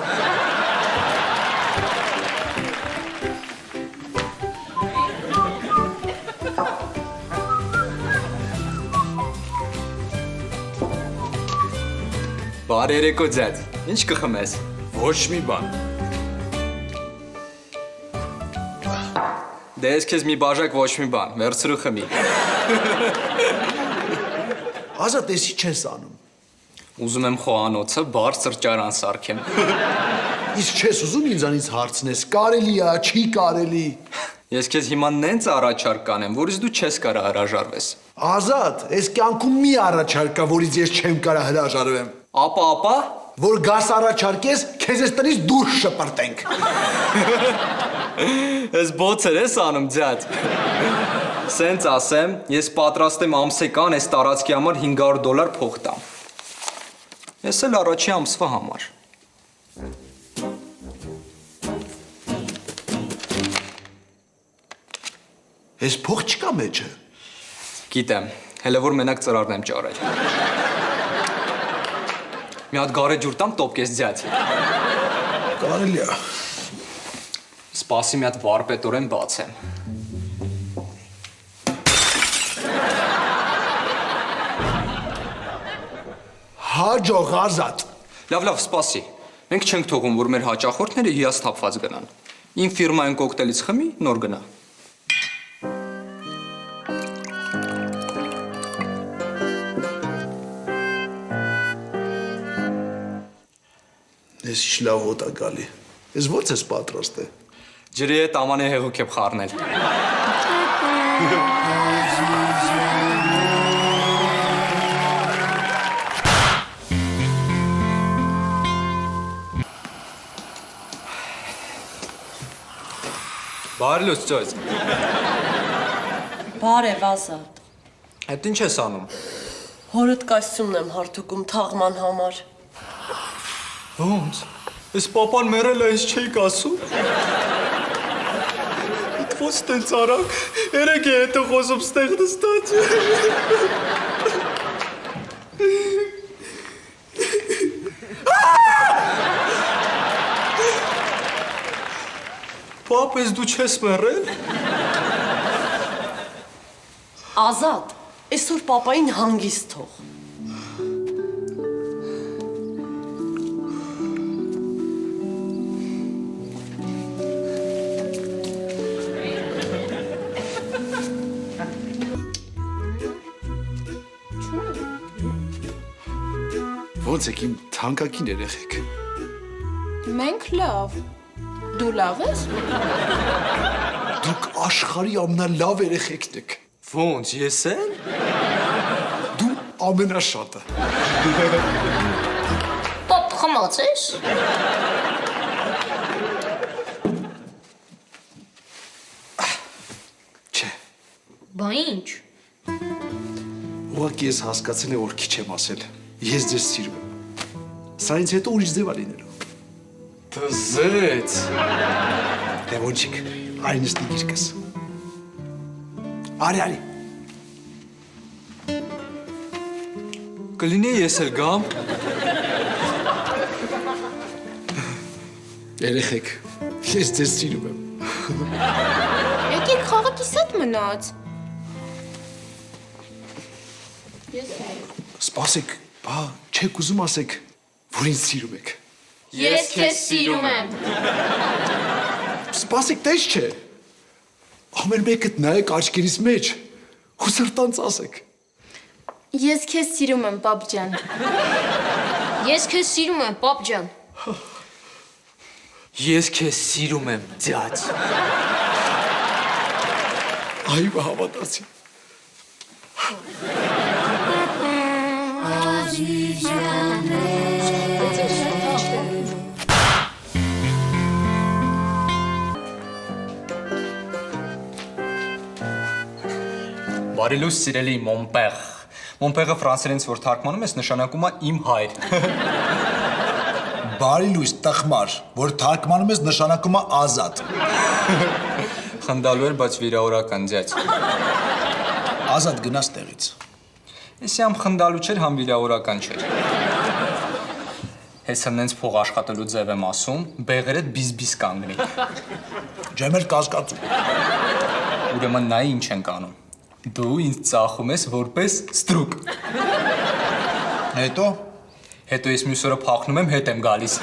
Բարի երեկո ձեզ։ Ինչ կխմես։ Ոչ մի բան։ Դե ես քեզ մի բաժակ ոչ մի բան, վերցրու խմի։ Ազատ, ես ինչ ես անում։ Ուզում եմ խոհանոցը բարձր ճարան սարքեմ։ Իսկ չես ուզում ինձանից հարցնես, կարելի է, չի կարելի։ Ես քեզ հիմա նենց առաջարկ կանեմ, որից դու չես կարա հրաժարվես։ Ազատ, այս կյանքում մի առաջարկ կա, որից ես չեմ կարա հրաժարվեմ։ Ապա, որ գաս առաջարկես, քեզ այս տնից դուրս շպրտենք։ ես բոցեր ես անում ձյաձ։ Սենց ասեմ, ես պատրաստ եմ ամսեկան այս տարածքի համար $500 փող տամ։ Ես էլ առաջի ամսվա համար։ Ես փող չկա մեջը։ Գիտեմ, հələ որ մենակ ծրարն եմ ճարել։ Մի հատ գարեջուր տամ տոպկես ձյաձ։ Կարելի է։ Սպասի մի հատ վարպետորեն բացեմ։ Հաջող Ազատ։ Լավ, սպասի։ Մենք չենք թողում, որ մեր հաճախորդները հիասթափված գնան։ Իմ ֆիրմային կոկտեյլից խմի, նոր գնա։ Ես ինչ լավ հոտ է գալի։ Ես ո՞նց ես պատրաստ է։ Ջրի հետ ամանե հեղուկ եմ խառնել։ Բարի լույս ծոյց։ Բարև Ազատ։ Այդ ինչ ես անում։ Հորդ կոստյումն եմ հարթուկում թաղման համար։ Ոնց։ Այս պապան մեռել է, ես չէիք ասում։ Ոնց տենց արագ, երեք է հետո խոսում ստեղ նստած։ Պապ, ես դու չես մեռել։ Ազատ, այսօր պապային հանգիստ թող։ Ոնց եք իմ թանկագին երեխեք։ Մենք լավ։ Դու լավ ես։ Դուք աշխարհի ամենալավ երեխեքն եք։ Ոնց, ես էլ։ Դու ամենաշատը։ Պապ խմած ես։ Չէ։ Բա ինչ։ Ուղղակի ես հասկացել եմ, որ քիչ եմ ասել։ Ես ձեզ սիրում եմ։ Սա ինձ հետո ուրիշ ձև է լինելու։ Տզեց։ Դե ոչինչ, արի նստի գիրկս։ Արի։ Կլինի ես էլ գամ։ Երեխեք, ես ձեզ սիրում եմ։ Եկեք խաղակիս հետ մնաց։ Սպասեք, բա չեք ուզում ասեք, որ ինձ սիրում եք։ Ես քեզ սիրում եմ։ Սպասեք, տես չէ։ Ամեն մեկդ նայեք աչքերիս մեջ ու սրտանց ասեք։ Ես քեզ սիրում եմ, պապ ջան։ Ես քեզ սիրում եմ, պապ ջան։ Ես քեզ սիրում եմ, ձյաձ։ Այո, հավատացի։ Բարի լույս սիրելի Մոնպեղ։ Մոնպեղը ֆրանսերենից որ թարգմանում ես նշանակում է իմ հայր։ Բարի լույս տխմար, որ թարգմանում ես նշանակում է ազատ։ Խնդալու էր, բայց վիրավորական ձյաց։ Ազատ գնաց տեղից։ Էսի համ խնդալու չէր, համ վիրավորական չէր։ Ես հենց փող աշխատելու ձև եմ ասում, բեղերդ բիզբիզ կանգնի։ Ջեմ էր կասկածում։ Ուրեմն նայ ինչ ենք անում։ Դու ինձ ծախում ես որպես ստրուկ։ Հետո Հետո ես մյուս օրը փախնում եմ, հետ եմ գալիս։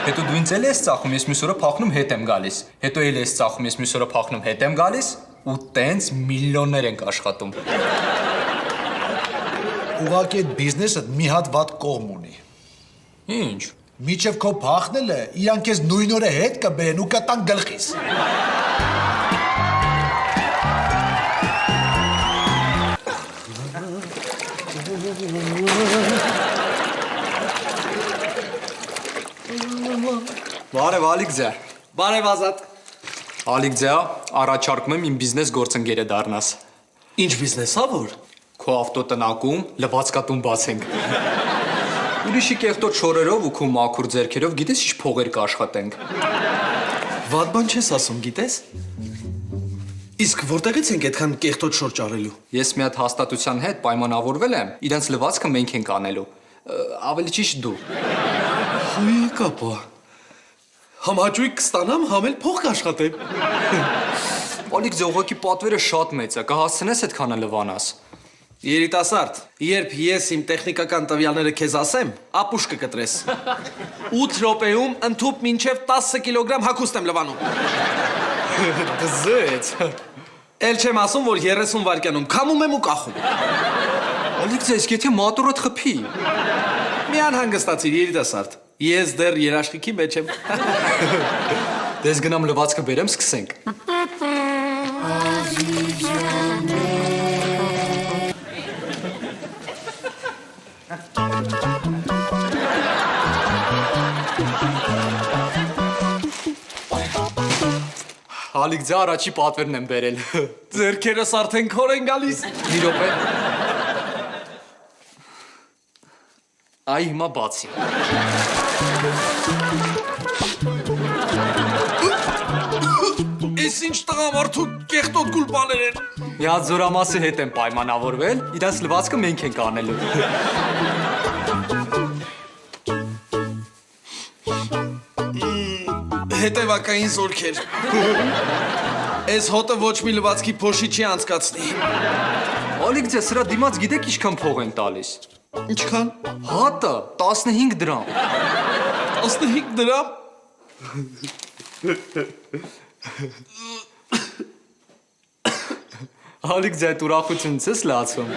Հետո դու ինձ էլ ես ծախում, ես մյուս օրը փախնում, հետ եմ գալիս։ Հետո էլ ես ծախում, ես մյուս օրը փախնում, հետ եմ գալիս, ու տենց միլիոններ ենք աշխատում։ ուղղակի այդ բիզնեսը մի հատ վատ կողմ ունի։ Ինչ։ Միջև քո փախնելը, իրանք քեզ նույն օրը հետ կբերեն ու կտան գլխիս։ Բարև Ալիքձե։ Բարև Ազատ։ Ալիքձե, առաջարկում եմ իմ բիզնես գործընկերը դառնաս։ Ինչ բիզնես ա որ։ Քո ավտոտնակում լվացկատուն բացենք։ Ուրիշի կեղտոտ շորերով ու քո մաքուր ձեռքերով գիտես ինչ փողեր կաշխատենք։ Վատ բան չես ասում, գիտես։ Իսկ որտեղից ենք այդքան կեղտոտ շոր ճարելու։ Ես մի հատ հաստատության հետ պայմանավորվել եմ, իրենց լվացքը մենք ենք անելու։ Ավելի ճիշտ դու։ Հայ կապա։ Համ հաճույք կստանամ, համ էլ փող կաշխատեմ։ Ալիքձե, ուղղակի պատվերը շատ մեծ է, կհասցնես այդքանը լվանաս։ Երիտասարդ, երբ ես իմ տեխնիկական տվյալները քեզ ասեմ, ապուշ կկտրես։ 8 րոպեում ընդհուպ մինչև 10 կիլոգրամ հագուստ եմ լվանում։ Դզեց։ Էլ չեմ ասում, որ 30 վայրկյանում քամում եմ ու կախում։ Ալիքձե, իսկ եթե մատուրդ խփի։ Մի անհանգստացիր, երիտասարդ։ Ես դեռ երաշխիքի մեջ եմ։ Դες գնամ լվացքը բերեմ, սկսենք։ Ալիքձե, առաջի պատվերն եմ բերել։ Ձերքերս արդեն քոր են գալիս։ Մի րոպե։ Այ հիմա բացի։ Էս ինչ տղամարդու կեղտոտ գուլպաներ են։ Մի հատ զորամասի հետ եմ պայմանավորվել, իրանց լվացքը մենք ենք անելու։ Հետևակային զորքեր։ Էս հոտը ոչ մի լվացքի փոշի չի անցկացնի։ Ալիքձե, սրա դիմաց գիտեք ինչքան փող են տալիս։ Ինչքան։ Հատը 15 դրամ։ 15 դրամ։ Ալիքձե, այդ ուրախությունից ես լացում։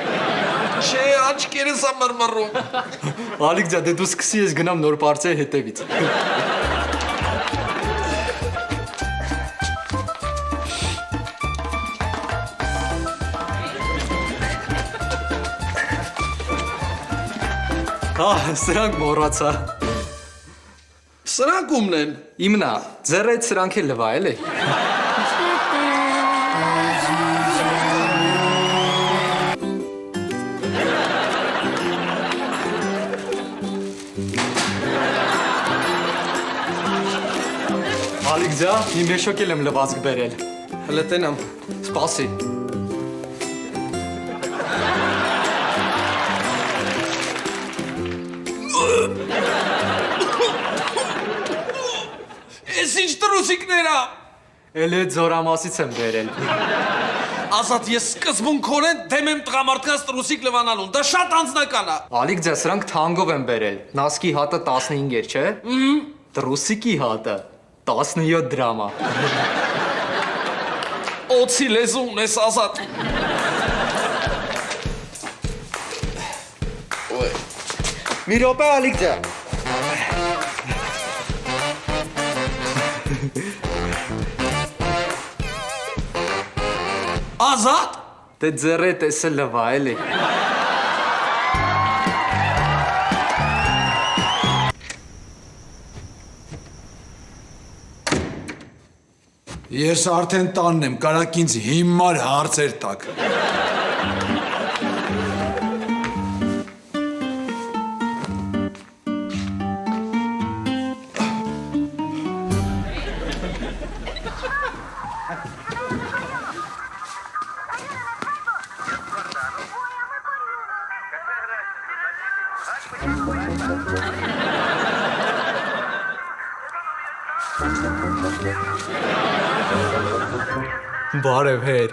Չէ, աչքերս ամռմռում։ Ալիքձե, դե դու սկսի, ես գնամ նոր պարծեի հետևից։ Սրանք մոռացա։ Սրանք ումն են։ Իմնա, ձեռը այդ սրանք էլ լվա, էլի։ Ալիքձե, իմ եշոք էլ եմ լվացք բերել։ Հլը տենամ։ Սպասի։ Էս ինչ տրուսիկներ ա։ Էլ այդ զորամասից եմ բերել։ Ազատ, ես սկզբունքորեն դեմ եմ տղամարդկանց տրուսիկ լվանալուն, դա շատ անձնական ա։ Ալիքձե, սրանք թանգով եմ բերել։ Նասկի հատը 15 էր, չէ։ Տրուսիկի հատը 17 դրամ ա։ Օցի լեզուն ես Ազատ։ Մի րոպե Ալիքձե։ Ազատ։ Դե ձեռը տեսը լվա, էլի։ Ես արդեն տանն եմ, կարաք ինձ հիմար հարցեր տակ։ Բարև հեր։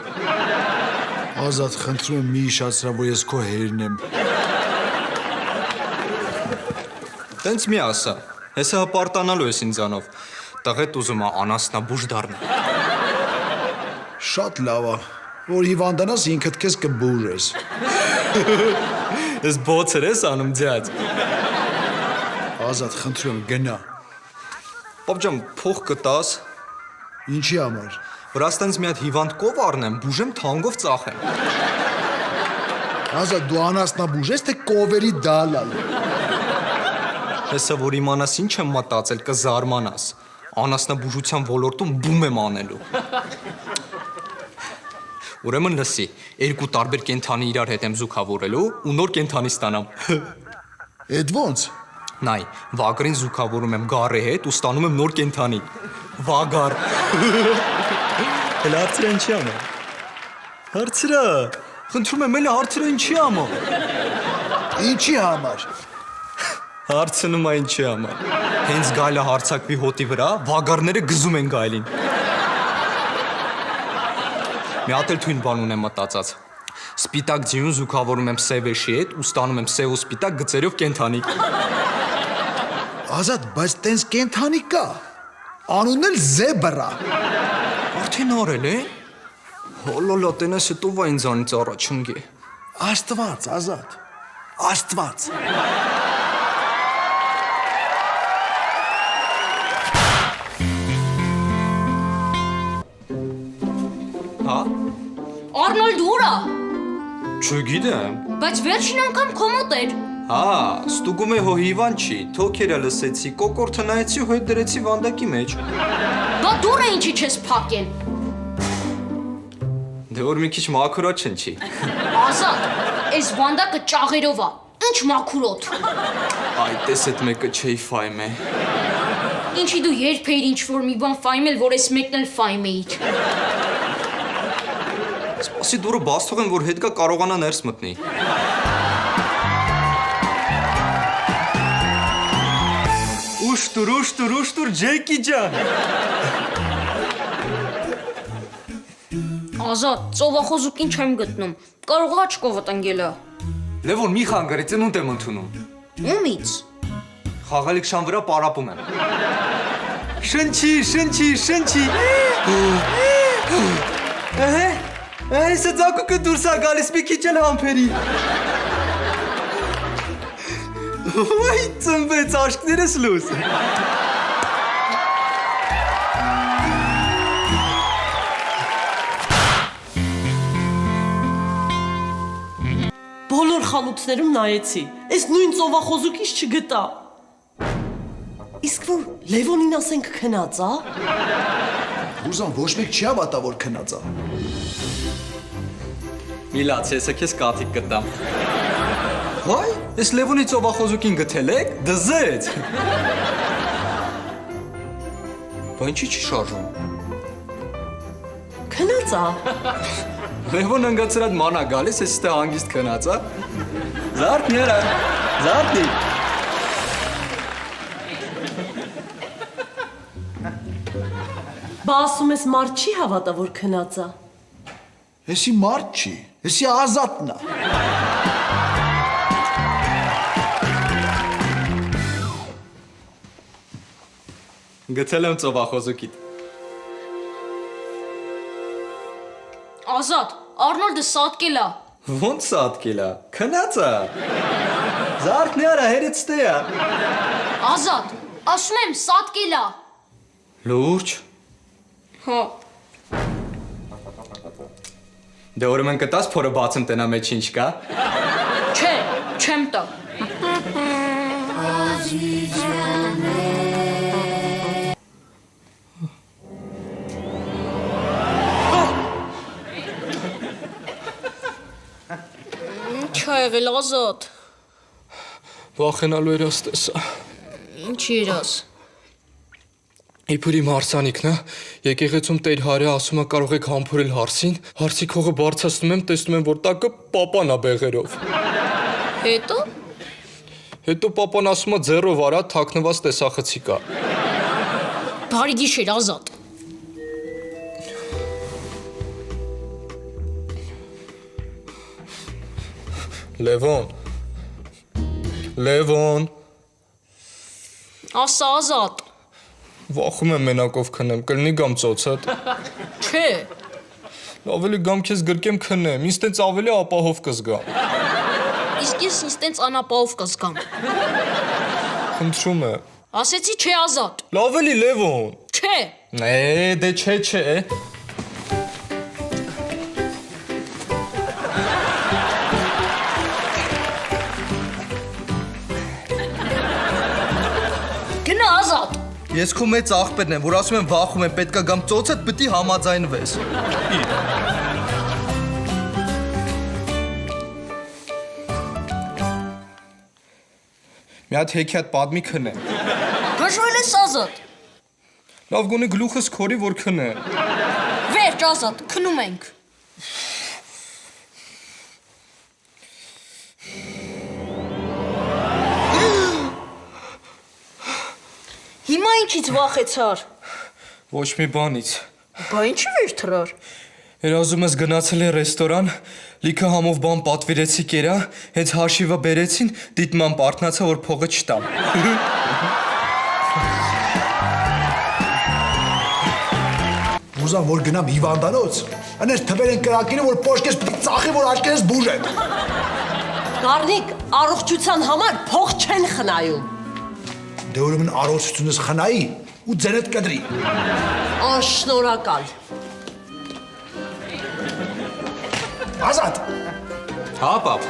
Ազատ, խնդրում եմ մի իշացրա, որ ես քո հերն եմ։ Տենց մի ասա։ Հեսա հպարտանալու ես ինձանով։ Տղետ ուզում է անասնաբուժ դառնա։ Շատ լավ է, որ հիվանդանաս ինքդ քեզ կբուժես։ Ես բոցեր ես անում ձյաց։ Ազատ, խնդրում եմ, գնա։ Պապ ջան, փող կտաս։ Ինչի համար։ Որ աստենց մի հատ հիվանդ կով առնեմ, բուժեմ թանգով ծախեմ։ Ազատ, դու անասնաբուժ ես, թե կովերի դալալ։ Հեսա որ իմանաս ինչ եմ մտածել, կզարմանաս։ Անասնաբուժության ոլորտում բում եմ անելու։ Ուրեմն լսի, երկու տարբեր կենթանի իրար հետ եմ զուգավորելու ու նոր կենթանի ստանամ։ Էդ ոնց։ Նայ, վագրին զուգավորում եմ գառի հետ ու ստանում եմ նոր կենթանի։ Վագար։ Էլ հարցրը ինչի անում։ Հարցրը։ Խնդրում եմ, էլ հարցրը ինչի անում։ Ինչի համար։ Հարցնում է ինչի համար։ Հենց գայլը հարցակվի հոտի վրա, վագարները գզում են գայլին։ Մի հատ էլ թույն բան ունեմ մտածած։ Սպիտակ ձյուն զուգավորում եմ սևեշի հետ ու ստանում եմ սև ու սպիտակ գծերով կենթանի։ Ազատ, բայց տենց կենթանի կա։ Անունն էլ զեբրա։ Արդեն արել է։ Հոլոլա, տենես հետո վա ինձանից առաջնգի։ Աստված, Ազատ։ Աստված։ Հա։ Արնոլդ ուրա։ Չգիտեմ։ Բայց վերջին անգամ քո մոտ էր։ Հա, ստուգում է հո հիվան չի, թոքերը լսեցի, կոկորտը նայեցի ու հետ դրեցի վանդակի մեջ։ Բա դուրը ինչի չես փակել։ Դե որ մի քիչ մաքուրա չնչի։ Ազատ, այս վանդակը ճաղերով է։ Ինչ մաքուրոտ։ Այ տես այդ մեկը չէի ֆայմ է։ Ինչի դու երբ էիր ինչ-որ մի բան ֆայմել, որ այս մեկն էլ ֆայմ էիր։ Սպասի դուրը բաց թողեմ, որ հետ կա կարողանա ներս մտնի։ Ուշտուր, Ջեկի ջան։ Ազատ, ծովախոզուկին չեմ գտնում։ Կարող աչքով տնգելա։ Լևոն, մի խանգարի, ծնունդ եմ ընդունում։ Ումից։ Խաղալիք շան վրա պարապում եմ։ Շնչի։ Այս ձակուկը դուրս է գալիս մի քիչ էլ համբերի։ Ոայ ծնվեց աշկներս լուս։ Բոլոր խանութներում նայեցի, այս նույն ծովախոզուկից չգտա։ Իսկ որ Լևոնին ասենք քնած, ա։ Ուզան ոչ մեկ չի հավատա, որ քնած է։ Միլաց, եսը քեզ կաթիկ կտամ։ Հայ, ես Լևոնի ծովախոզուկին գտել եք, դզեց։ Բա ինչի չի շարժում։ Քնած է։ Լևոն ընգացր այդ մանա գալիս, ես ստե հանգիստ քնած, ա։ Զարդնիերա, զարդնի։ Բա ասում ես մարդ չի հավատա, որ քնած է։ Էսի մարդ չի, էսի Ազատն է։ Գցել եմ ծովախոզուկիդ։ Ազատ, Արնոլդը սատկել է։ Ոնց սատկել է, քնած է։ Զարդնիերա, հերից ստե է։ Ազատ, ասում եմ սատկել է։ Լուրջ։ Հա։ Դե ուրեմն կտաս փորը բացեմ տնա մեջ ինչ կա։ Չէ, չեմ տա։ Ինչ ա եղել Ազատ։ Վախենալու երաս տեսա։ Ինչ երաս։ Իբրի մարսանիքն է, եկեղեցում Տեր Հարя ասում է կարող եք համբուրել հարսին, հարսի քողը բարձրացնում եմ, տեսնում եմ որ տակը պապան է բեղերով։ Հետո։ Հետո պապան ասում է ձեռով արա թաքնված տեսախցիկ է։ Բարի գիշեր, Ազատ։ Լևոն, Ասա Ազատ։ վախում եմ մենակով քնեմ, կլինի գամ ծոցդ։ Չէ։ Ավելի գամ քեզ գրկեմ քնեմ, ինձ տենց ավելի ապահով կզգամ։ Իսկ ես ինձ տենց անապահով կզգամ։ Խնդրում եմ։ Ասեցի չէ Ազատ։ Լավ էլի Լևոն։ Չէ։ Դե չէ։ Գնա Ազատ։ Ես քո մեծ աղբերն եմ, որ ասում եմ վախում եմ, պետքա գամ ծոցդ, պետք է համաձայնվես։ Մի հատ հեքիաթ պատմի քնեմ։ Գժվել ես Ազատ։ Լավ գոնե գլուխս քորի որ քնեմ։ Վերջ Ազատ, քնում ենք։ Հիմա ինչից վախեցար։ Ոչ մի բանից։ Բա ինչի վեր թրար։ Երազումս գնացել է ռեստորան, լիքը համով բան պատվիրեցի կերա, հենց հաշիվը բերեցին, դիտման պարտնացա, որ փողը չտամ։ Ուզամ որ գնամ հիվանդանոց, այնպես թվեր են կրակինը, որ պոշկես պիտի ծախի, որ աչքերս բուժեն։ Գարնիկ, առողջության համար փող չեն խնայում։ Դե ուրեմն առողջությունս խնայի ու ձենդ կդրի։ Անշնորհակալ։ Ազատ։ Հա, պապ։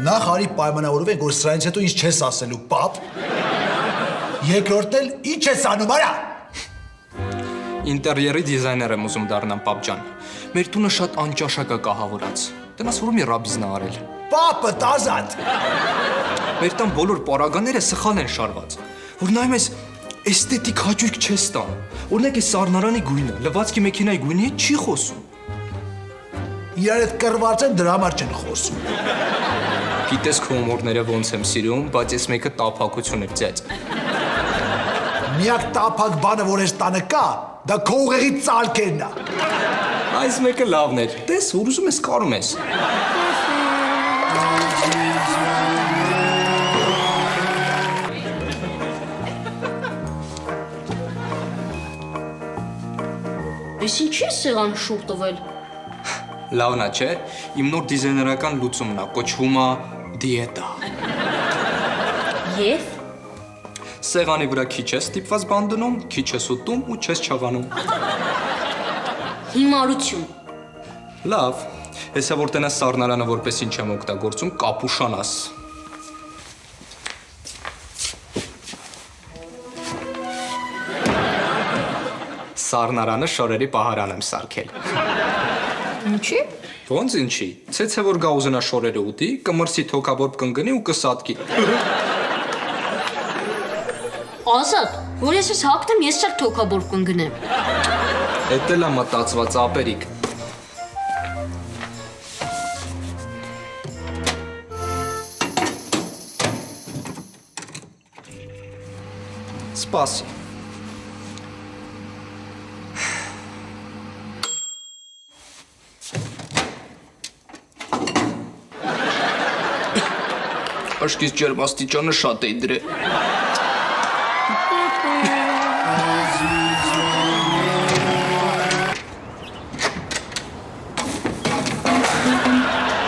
Նախ արի պայմանավորվենք, որ սրանից հետո ինչ չես ասելու, պապ։ Երկրորդն էլ ինչ ես անում, արա։ Ինտերիերի դիզայներ եմ ուզում դառնամ, պապ ջան։ Մեր տունը շատ անճաշակ է կահավորած։ Տնաս որ մի ռաբիզնա արել։ Պապդ, Ազատ։ Մեր տան բոլոր պարագաները սխալ են շարված, որ նայում ես էսթետիկ հաճույք չես տան։ Օրինակ է սառնարանի գույնը, լվացքի մեքենայի գույնի հետ չի խոսում։ Իրար հետ կռված են, դրա համար չեն խոսում։ Գիտես քո հումորները ոնց եմ սիրում, բայց ես մեկը տափակություն եմ ծեծ։ Միակ տափակ բանը, որ ես տանը կա, դա քո ուղեղի ծալքերն է։ Այս մեկը լավն էր։ Տես, որ ուզում ես կարում ես։ Ես ինչի՞ ես սեղան շուռ տվել։ Լավն է, չէ՞։ Իմ նոր դիզայներական լուծումն է, կոչվում է դիետա։ Եվ Սեղանի վրա քիչ ես ստիպված բան դնում, քիչ ես ուտում ու չես չաղանում։ Հիմարություն։ Լավ, հեսա որ տենաս սառնարանը որպես ինչ եմ օգտագործում, կապուշանաս։ Սառնարանը շորերի պահարան եմ սարքել։ Ինչի՞։ Ոնց ինչի։ Ցեցե որ գա ուզենա շորերը ուտի, կմրսի թոքաբորբ կընկնի ու կսատկի։ Ազատ, որ ես հագնեմ, ես չար թոքաբորբ կընկնեմ։ Էդ էլ է մտածված ապերիկ։ Սպասի։ Աշկից ջերմաստիճանը շատ էի դրել։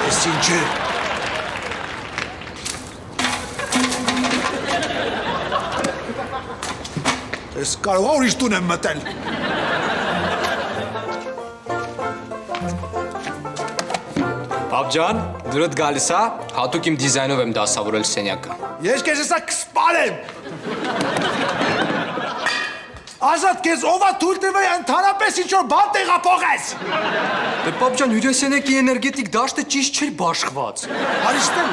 Ես ինչ է։ Ես կարող է ուրիշ տուն եմ մտել։ Պապ ջան, դուրդ գալիս է, հատուկ իմ դիզայնով եմ դասավորել սենյակը։ Ես քեզ հեսա կսպարեմ։ Ազատ քեզ ով է թույլ տվել ընդհանրապես ինչ-որ բան տեղափոխես։ Դե պապ ջան, հյուրասենյակի էներգետիկ դաշտը ճիշտ չէր բաշխված։ Արիստել։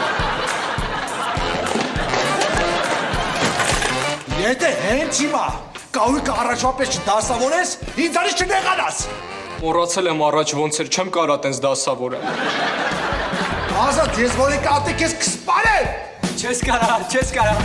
Եթե հենց հիմա կահույքը առաջվապես չդասավորես, ինձանից չնեղանաս։ Մոռացել եմ առաջ ոնց էր, չեմ կարա տենց դասավորել։ Ազատ, ես որ եկա ատե քեզ կսպարեմ։ Չես կարա։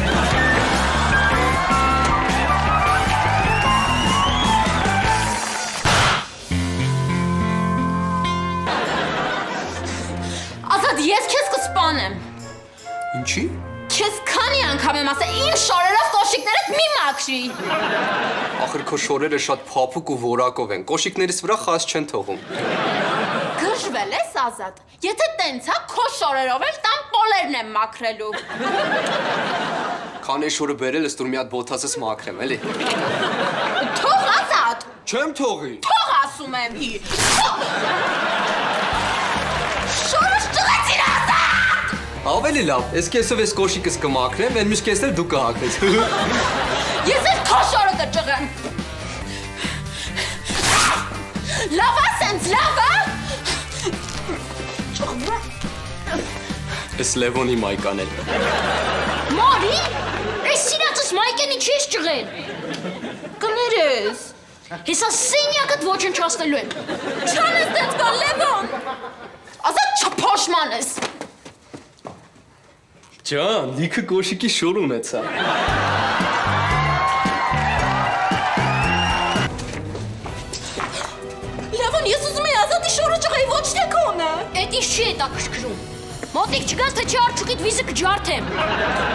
ասա իմ շորերով կոշիկներդ մի մաքրի։ Ախր քո շորերը շատ փափուկ ու որակով են։ Կոշիկներիս վրա խաս չեն թողում։ Գժվել ես Ազատ։ Եթե տենց է, քո շորերով էլ տան պոլերն եմ մաքրելու։ Քան շորը բերել ես, դու մի հատ բոթասս մաքրեմ, էլի։ Թող Ազատ։ Չեմ թողի։ Թող ասում եմ ի։ Շորս ճղեցիր Ազատ։ Ավելի լավ, ես քեսով ես կոշիկս կմաքրեմ, այն մյուս կեսն էլ դու կհագնես։ Ես էլ քո շորը կճղեմ։ Լավ է սենց, լավ է։ Ես Լևոնի մայկան էլ։ Մարի, այս սիրածս մայկենի չես ճղել։ Կներես։ Հեսա սենյակդ ոչնչացնելու եմ։ Չանես դենց կա Լևոն։ Ազատ չփոշմանես։ Ջան, լիքը կոշիկի շոր ունեցա։ Լևոն, ես ուզում եի Ազատի շորը ճղեի, ոչ թե քոնը։ Էդ ինչ չի հետաքրքրում։ Մոտիկ չգաս, թե չի արջուկիդ վիզը կջարդեմ։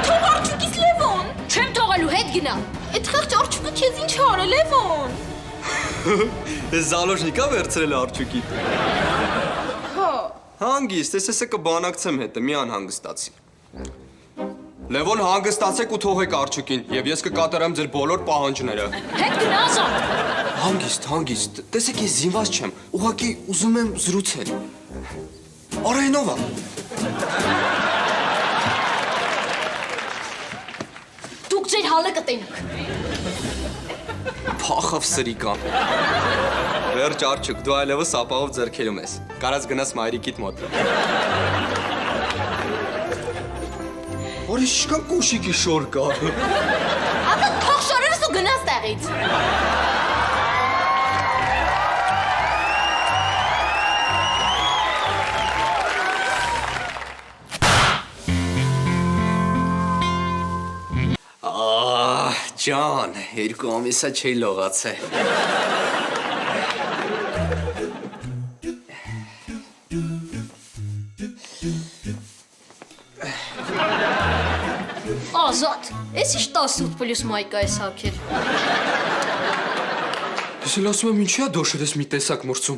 Թող արջուկից Լևոն։ Չեմ թողելու, հետ գնա։ Այդ խեղճ արջուկը քեզ ինչ արը Լևոն։ Ես զալոժնիկա վերցրել արջուկիդ։ Հա։ Հանգիստ, ես էսը կբանակցեմ հետը, մի անհանգստացի։ Լևոն, հանգստացեք ու թողեք արջուկին, եւ ես կկատարեմ ձեր բոլոր պահանջները։ Հետ գնա Ազատ։ Հանգիստ, տեսեք ես զինված չեմ, ուղղակի ուզում եմ զրուցել։ Արայնովա։ Դուք ձեր հալը կտենաք։ Փախավ սրիկան։ Վերջ արջուկ, դու այլևս ապահով ձեռքերում ես։ Կարած գնաս մայրիկիդ մոտ։ Որի շկան կոշիկի շոր կա։ Ազատ թող շորերս ու գնաս տեղից։ Ջան, 2 ամիսա չի լողացել։ Ազատ, ես ինչ 18+ մայկա ես հագել։ Ես էլ ասում եմ ինչի է դոշերես մի տեսակ մրցում։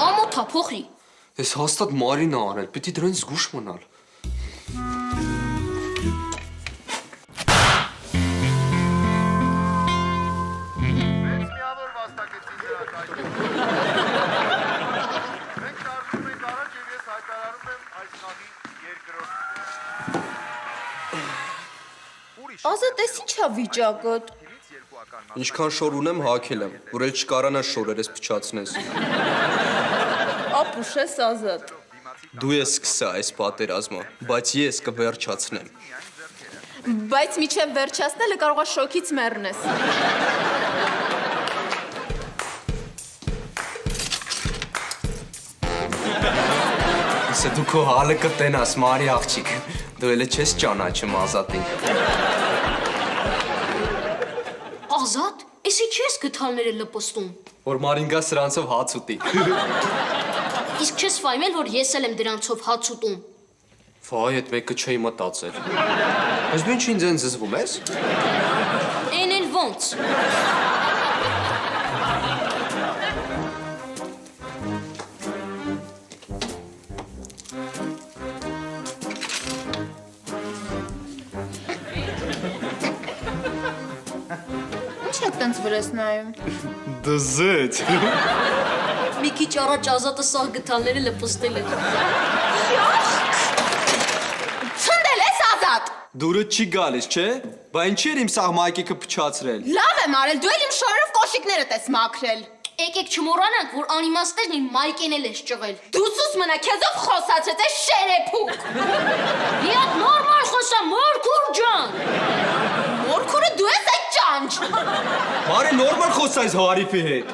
Ամոթա փոխրի։ Ես հաստատ Մարին ա արել, պիտի դրան զգուշ մնալ։ Ազատ, ես ինչա վիճակդ։ Ինչքան շոր ունեմ հագել եմ, որ էլ չկարանաս շորերես փչացնես։ Ապուշ ես Ազատ։ Դու ես սկսա այս պատերազմը, բայց ես կվերջացնեմ։ Բայց միջև վերջացնելը կարող է շոկից մեռնես։ Իսկ դու քո հալը կտենաս, Մարի աղջիկ։ Դու էլ չես ճանաչում Ազատին։ Ազատ, եսի չես գթալները լպստում։ Որ Մարին գա սրանցով հաց ուտի։ Իսկ չես ֆայմել, որ ես էլ եմ դրանցով հաց ուտում։ Վայ, այդ մեկը չէի մտածել։ Բայց դու ինչ ինձ են զզվում ես։ Էն էլ ոնց։ Ինչ եք տենց վրես նայում։ Դզեց։ Մի քիչ առաջ Ազատը սաղ գթալները լպստել է։ Ցնդել ես Ազատ։ Դուրը չի գալիս, չէ։ Բա ինչի էր իմ սաղ մայկիկը փչացրել։ Լավ եմ արել, դու էլ իմ շորերով կոշիկներդ ես մաքրել։ Եկեք չմոռանանք, որ անիմաստներն իմ մայկեն էլ ես ճղել։ Դու սուս մնա, քեզով խոսացած ես շերեփուկ։ Մի հատ նորմալ խոսա, Մորքուր ջան։ Մորքուրը դու ես այդ ճանճ։ Բարի նորմալ խոսա այս հարիփի հետ։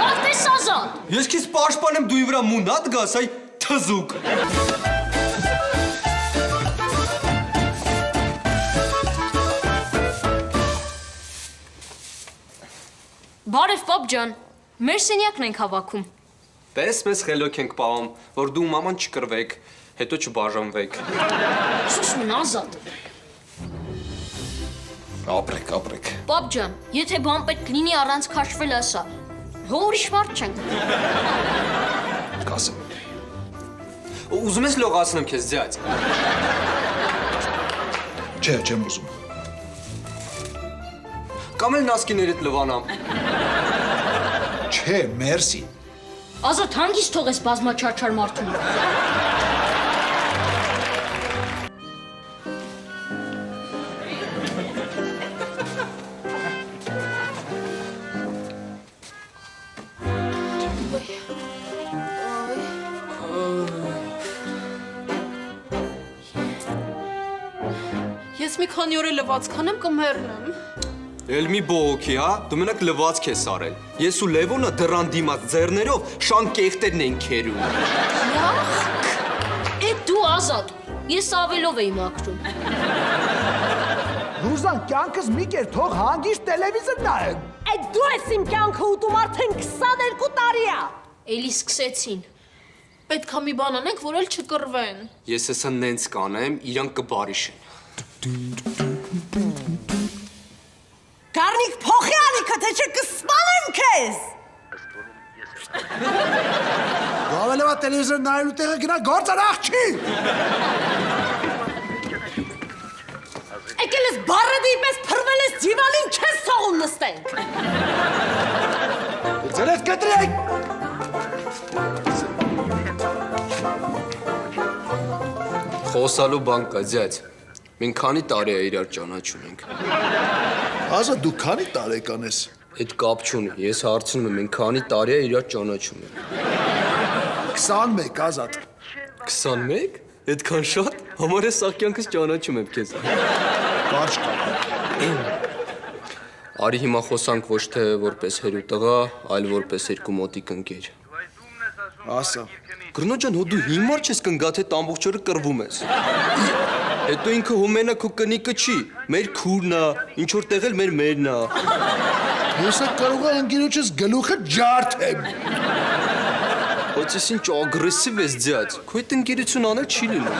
Ո՞րտես Ազատ։ Ես քեզ պաշտպանեմ դու ի վրա մունատ գաս, այ թզուկ։ Բարև պապ ջան, մեր սենյակն ենք հավաքում։ Պես մեզ խելոք ենք պահում, որ դու մաման չկրվեք, հետո չբաժանվեք։ Սուս մն Ազատ։ Ապրեք։ Պապ ջան, եթե բան պետք լինի առանց քաշվել ասա։ Հո ուրիշ մարդ չենք։ Կասեմ։ Ուզում ես լողացնեմ քեզ ձյաձ։ Չէ, չեմ ուզում։ Կամ էլ նասկիներիդ լվանամ։ Չէ, մերսի։ Ազատ հանգիստ թողես բազմաչարչար մարդուն։ Ես մի քանի օր լվաց քանեմ կմեռնեմ։ Էլ մի բողոքի, հա? Դու մենակ լվացք ես արել։ Ես ու Լևոնը դռան դիմաց ձեռներով շան կեղտերն են քերում։ Էդ դու Ազատ, ես ավելով էի մաքրում։ Ռուզան, կյանքս մի կեր թող հանգիստ տելևիզոր նայեմ։ Այդ դու ես իմ կյանքը ուտում արդեն 22 տարի է։ Էլի սկսեցին։ Պետք է մի բան անենք, որ էլ չկռվեն։ Ես հեսա նենց կանեմ, իրանք կբարիշեն։ Գառնիկ փոխի ալիքը, թե չէ կսպանեմ քեզ։ Դու ավելովա տելևիզոր նայելու տեղը գնա գործ արա աղջի։ Եկել ես բարեդի պես փռվել ես դիվանին չես թողում նստենք։ Ձերես կտրեք։ Խոսալու բան կա, ձյաձ։ Մենք քանի տարի է իրար ճանաչում ենք։ Ազատ, դու քանի տարեկան ես։ Այդ կապ չունի, ես հարցնում եմ, մենք քանի տարի է իրար ճանաչում ենք։ 21, Ազատ։ 21? Այդքան շատ։ Համար ես սաղ կյանքս ճանաչում եմ քեզ։ Կարճ կա։ Արի հիմա խոսանք ոչ թե որպես հերու տղա, այլ որպես երկու մոտիկ ընկեր։ Ասա։ Գրնոջան, հո դու հիմար չես կնգա, թե ամբողջ օրը կռվում ես։ Հետո ինքը հոմենը քո կնիկը չի, մեր քուրն է, ինչ որ տեղ էլ մեր մերն է։ Հեսա կարող է ընկերոջս գլուխը ջարդեմ։ Բայց ես ինչ ագրեսիվ ես ձյաձ, քո այդ ընկերություն անել չի լինում։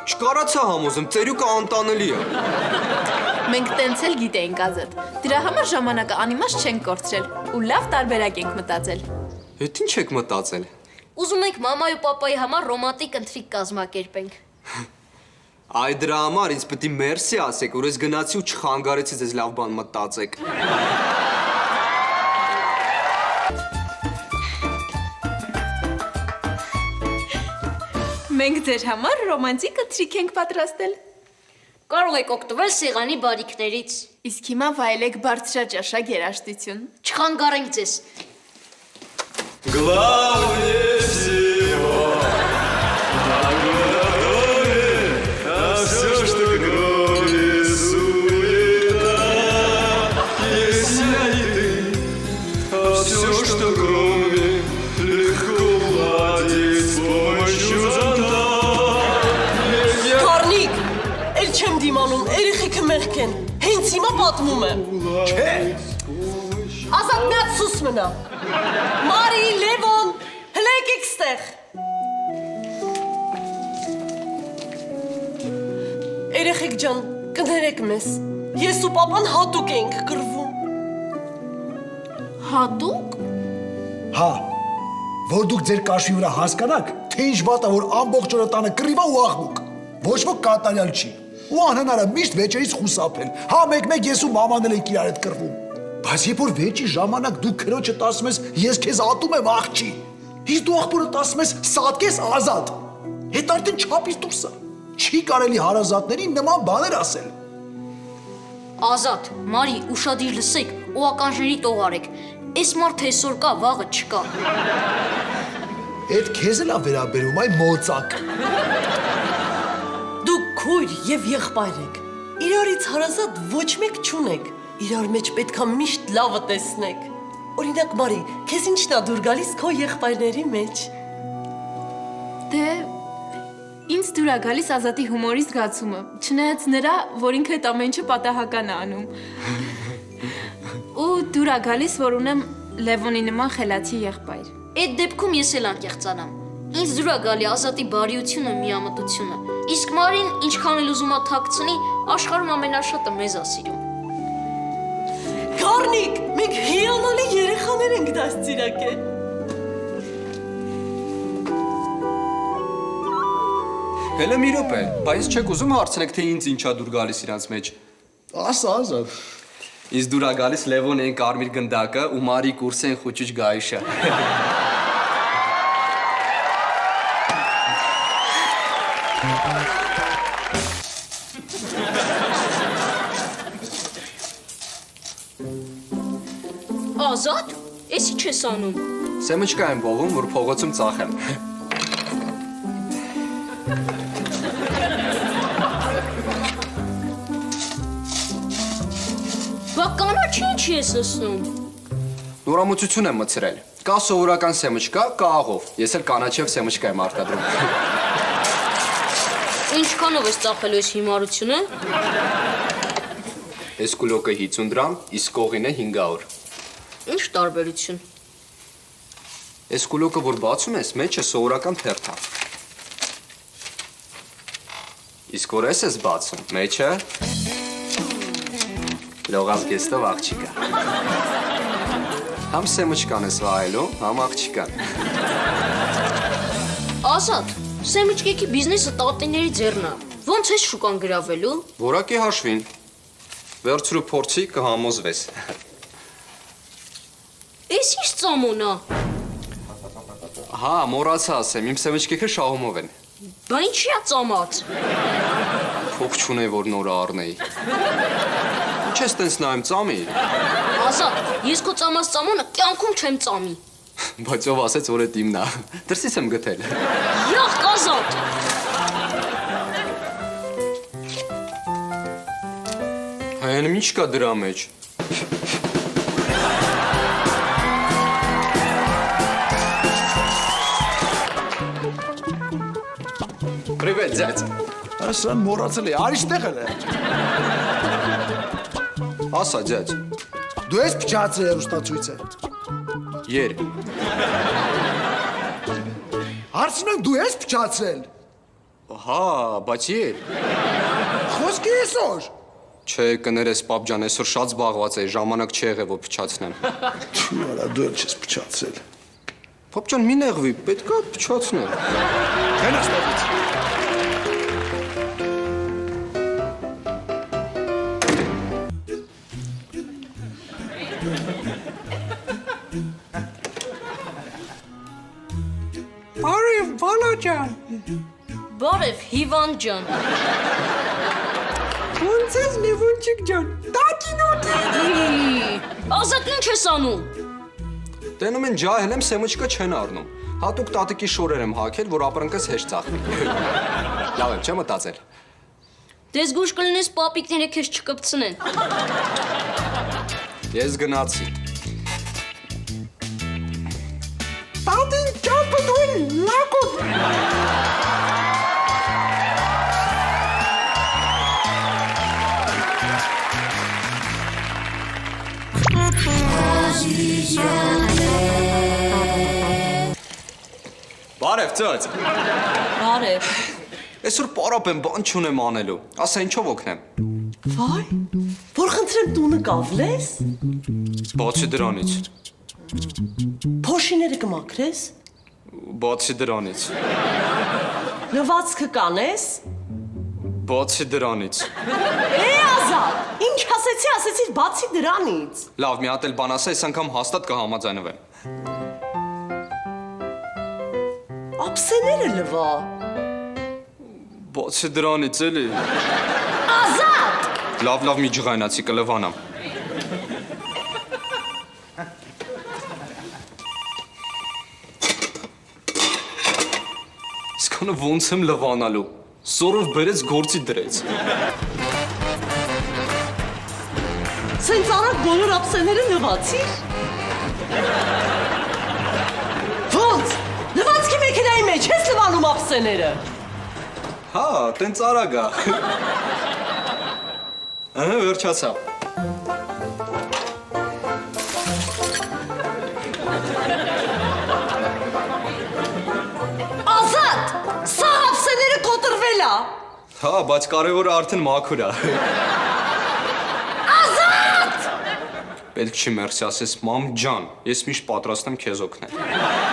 Չկարացա համոզեմ, ծերուկը անտանելի է։ Մենք տենց էլ գիտեինք Ազատ։ Դրա համար ժամանակը անիմաց չենք կորցրել ու լավ տարբերակ ենք մտածել։ Հետ ինչ եք մտածել։ Ուզում ենք մամայի ու պապայի համար ռոմանտիկ ընթրիք կազմակերպենք։ Այ դրա համար ինձ պետք է մերսի ասեք, որ ես գնացի ու չխանգարեցի ձեզ լավ բան մտածեք։ Մենք ձեր համար ռոմանտիկ ընթրիք ենք պատրաստել։ Կարող եք օգտվել սեղանի բարիկներից։ Իսկ հիմա վայելեք բարձրաճաշակ երաժշտություն։ Չխանգարենք ձեզ։ Главнее всего а все, что кроме суета, есть я и ты, а все, что кроме легко уладить с помощью зонта. Գառնիկ, էլ չեմ դիմանում, երեխեքը մեղք են։ Հենց հիմա պատմում եմ։ Չէ։ Ազատ մի հատ սուս մնա։ Մարի, Լևոն, հլը եկեք ստեղ։ Երեխեք ջան, կներեք մեզ։ Ես ու պապան հատուկ ենք կռվում։ Հատուկ։ Հա, որ դուք ձեր կաշվի վրա հասկանաք, թե ինչ վատ է, որ ամբողջ օրը տանը կռիվա ու աղմուկ։ Ոչ ոք կատարյալ չի։ Ու անհնար է միշտ վեճերից խուսափել։ Հա մեկ-մեկ ես ու մաման էլ ենք իրար հետ կռվում։ Բայց երբ որ վեճի ժամանակ դու քրոջդ ասում ես, ես քեզ ատում եմ աղջի։ Իսկ դու աղբորդ ասում ես, սատկես Ազատ։ Հետ արդեն չափից դուրս է։ Չի կարելի հարազատներին նման բաներ ասել։ Ազատ, Մարի, ուշադիր լսեք, ու ականջների տող արեք։ Էս մարդ այսօր կա, վաղը չկա։ Էդ քեզ էլ է վերաբերում, այ մոծակ։ Դուք քույր եւ եղբայր եք։ Իրարից հարազատ ոչ մեկ չունեք։ Իրար մեջ պետքա միշտ լավը տեսնեք։ Օրինակ Մարի, քեզ ինչն է դուր գալիս քո եղբայրների մեջ։ Դե ինձ դուր է գալիս Ազատի հումորի զգացումը, չնայած նրա, որ ինքը այդ ամեն ինչը պատահական է անում։ Ու դուր ա գալիս, որ ունեմ Լևոնի նման խելացի եղբայր։ Այդ դեպքում ես էլ անկեղծանամ։ Ինձ դուր ա գալի Ազատի բարիությունը, միամտությունը։ Իսկ Մարին ինչքան էլ ուզում ա թաքցնի, աշխարհում ամենաշատը մեզ ա սիրում։ Գառնիկ, մենք հիանալի երեխաներ ենք դաստիարակել։ Հələ մի րոպե, բայց չեք ուզում հարցնեք, թե ինձ ինչա դուր գալիս իրանց մեջ։ Ասա, Ազատ։ Ինձ դուր ա գալիս Լևոն են կարմիր գնդակը ու Մարի կուրսեն խուճուճ գայիշը։ Ազատ, էսի չես անում։ Սեմուչկա եմ ողում, որ փողոցում ծախեմ։ Բա կանաչ ինչ ես ասում։ Նորամուծություն եմ մտցրել։ Կա սովորական սեմուչկա, կա աղով։ Ես էլ կանաչև սեմուչկա եմ արտադրում։ Ինչքանով ես ծախելու այս հիմարությունը։ Այս կուլոկը 50 դրամ, իսկ կողինը 500։ Ինչ տարբերություն։ Այս կուլոկը, որ բացում ես, մեջը սովորական թերթ է։ Իսկ որ ես բացում, մեջը լողալ կեստով աղջիկա։ Համ սեմուչկան ես վայելու, համ աղջիկան։ Ազատ, սեմուչկեքի բիզնեսը տատիների ձեռն է։ Ոնց ես շուկան գրավելու։ Որակի հաշվին։ Վերցրու փորձի կհամոզվես։ Էս ինչ ծամոն է։ Հա, մոռացա ասեմ, իմ սեմուչկեքը շահումով են։ Բա ինչի է ծամած։ Փող չունեի, որ նորը առնեի։ Ինչ ես տենց նայում ծամի։ Ազատ, ես քո ծամած ծամոնը կյանքում չեմ ծամի։ Բայց ով ասեց, որ էդ իմն է։ Դրսից եմ գտել։ Յախ, Ազատ։ Հայանում ինչ կա դրա մեջ։ Привет, зять։ Ասան մոռացել է, արի ստեղ էլ է։ Ասա, ձյաձ։ Դու ես փչացրել հեռուստացույցը։ Եր։ Հարցնեմ դու ես փչացրել։ Հա, բայց եր։ Խոսքի այսօր։ Չէ, կներես, պապ ջան, այսօր շատ զբաղված էի, ժամանակ չի եղել, որ փչացնեմ։ Թու արա, դու էլ չես փչացրել։ Պապ ջան, մի նեղվի, պետք է փչացնել։ Գնա ստեղից։ Բարև, բալա ջան։ Բարև, Հիվան ջան։ Ոնց ես Լևոնչիկ ջան։ Տակինոթի։ Ազատ ինչ ես անում։ Տենում են ջահել եմ, սեմուչկա չեն առնում։ Հատուկ տատիկի շորեր եմ հագել, որ ապրանքս հեշտ ծախվի։ Լավ եմ, չեմ մտածել։ Դες գուշ կլինես պապիկները քեզ չկպցնեն։ Ես գնացի։ Տատին ճապը դույն լակոտ։ Բարև, ծած։ Բարև։ Այսօր պարապ եմ, բան չունեմ անելու։ Ասա ինչով օգնեմ։ Վայ, որ խնդրեմ տունը կավլես։ Բացի դրանից։ Փոշիները կմաքրես։ Բացի դրանից։ Լվացքը կանես։ Բացի դրանից։ Ազատ, ինչ ասեցի բացի դրանից։ Լավ, մի հատ էլ բան ասա, այս անգամ հաստատ կհամաձայնվեմ։ Ափսեները լվա։ Բացի դրանից էլի։ Ազատ։ Լավ, մի ջղայնացի կլվանամ։ Սկանը ոնց եմ լվանալու։ Սորով բերեց գործի դրեց։ Սենց արագ բոլոր ափսեները լվացիր։ Ոնց։ Լվացքի մեքենայի մեջ ես լվանում ափսեները։ Հա, տենց արագ է։ Ահա վերջացավ։ Հա, բայց կարևորը արդեն մաքուր է։ Պետք չի մերսի ասես մամ ջան, ես միշտ պատրաստ եմ քեզ օգնել։